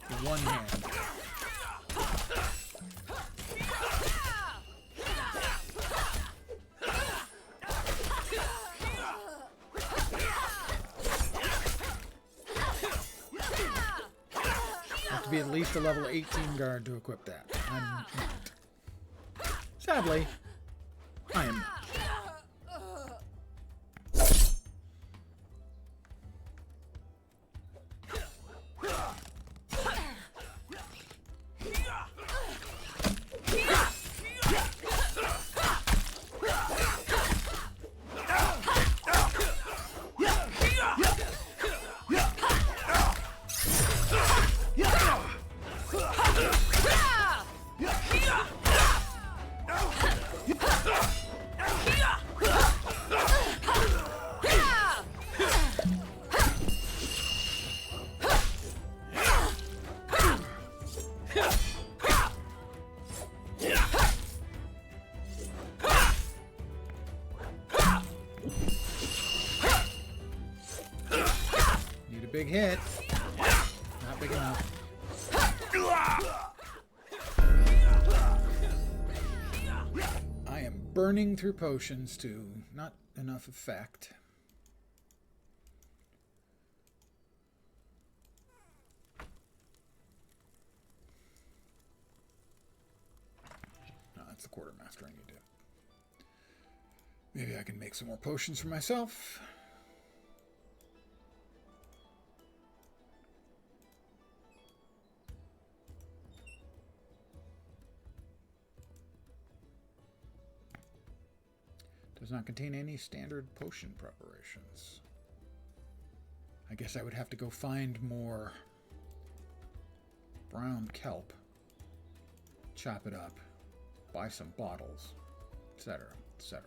with one hand. Be at least a level 18 guard to equip that. I'm not. Sadly, I am not. Big hit. Not big enough. I am burning through potions to not enough effect. No, that's the quartermaster I need to. Maybe I can make some more potions for myself. Does not contain any standard potion preparations. I guess I would have to go find more brown kelp, chop it up, buy some bottles, etc., etc.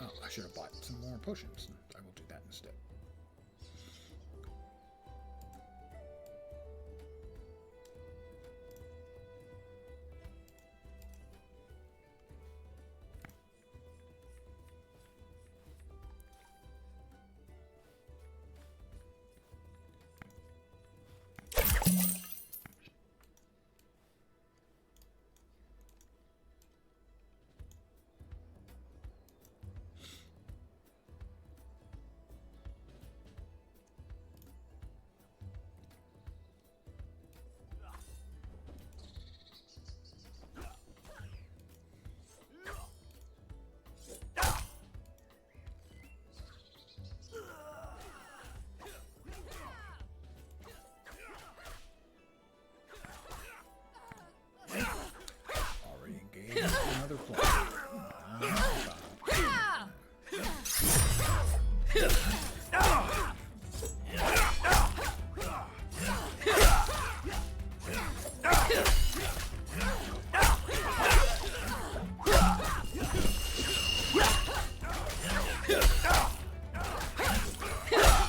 Oh, I should have bought some more potions. I will do that instead.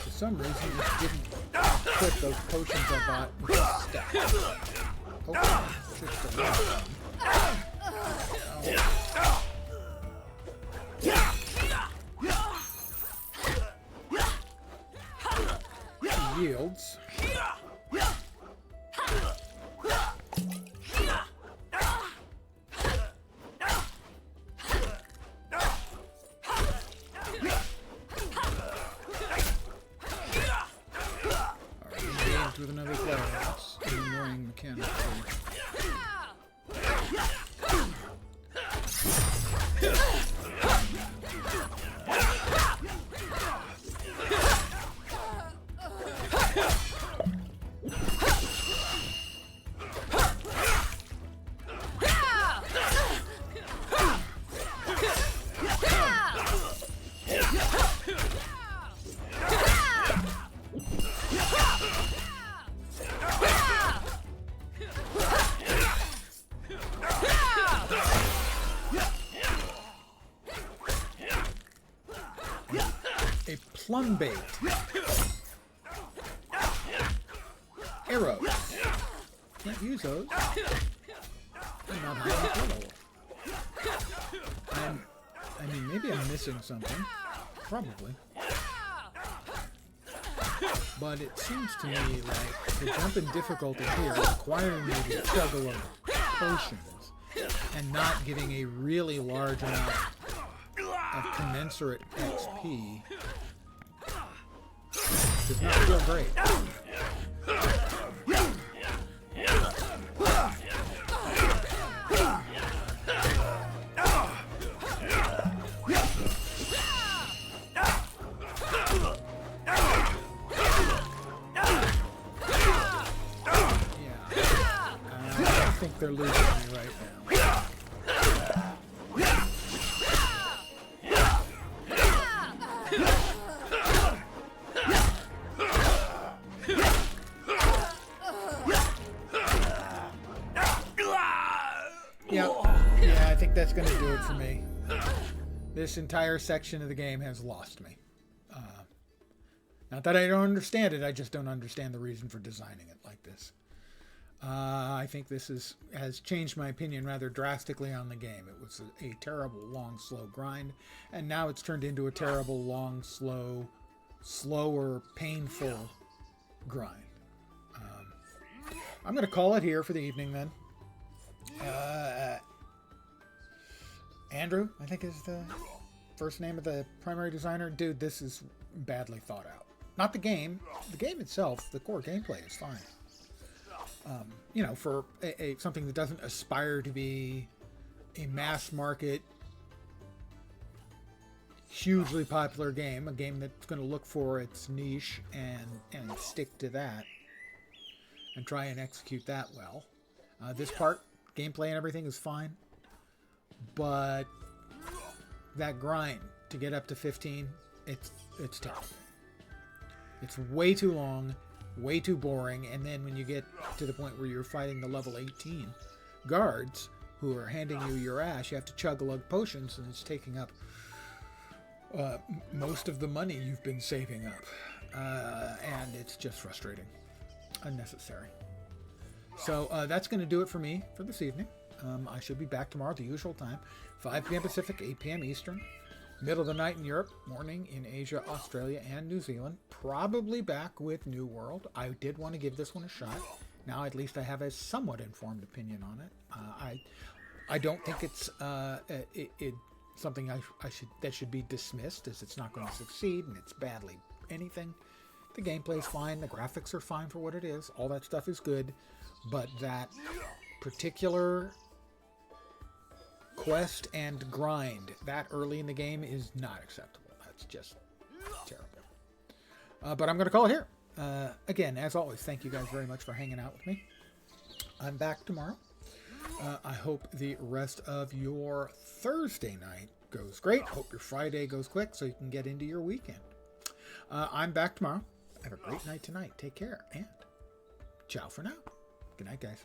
For some reason, it didn't put those potions I bought in the stack. Hopefully, it should still work. Yields. With another player, that's an annoying mechanic. plum bait. Arrows. Can't use those. I'm not high enough level. I mean, maybe I'm missing something. Probably. But it seems to me like the jump in difficulty here requiring me to chug a lot of potions and not getting a really large amount of commensurate XP does not feel great. They're losing me right now. Yeah, I think that's going to do it for me. This entire section of the game has lost me. Not that I don't understand it, I just don't understand the reason for designing it like this. I think this has changed my opinion rather drastically on the game. It was a terrible, long, slow grind, and now it's turned into a terrible, long, slower, painful grind. I'm going to call it here for the evening then. Andrew, I think is the first name of the primary designer. Dude, this is badly thought out. Not the game. The game itself, the core gameplay is fine. You know, for something that doesn't aspire to be a mass market, hugely popular game, a game that's going to look for its niche and stick to that and try and execute that well. This part, gameplay and everything is fine, but that grind to get up to 15, it's terrible. It's way too long, way too boring, and then when you get to the point where you're fighting the level 18 guards who are handing you your ash, you have to chug a lug potions, and it's taking up most of the money you've been saving up, and it's just frustrating, unnecessary. So that's going to do it for me for this evening. I should be back tomorrow at the usual time, 5 p.m. Pacific, 8 p.m. Eastern. Middle of the night in Europe, morning in Asia, Australia, and New Zealand. Probably back with New World. I did want to give this one a shot. Now at least I have a somewhat informed opinion on it. I don't think it's something that should be dismissed, as it's not going to succeed and it's badly anything. The gameplay is fine. The graphics are fine for what it is. All that stuff is good, but that particular quest and grind that early in the game is not acceptable. That's just terrible. But I'm going to call it here. Again, as always, thank you guys very much for hanging out with me. I'm back tomorrow. I hope the rest of your Thursday night goes great. Hope your Friday goes quick so you can get into your weekend. I'm back tomorrow. Have a great night tonight. Take care, and ciao for now. Good night, guys.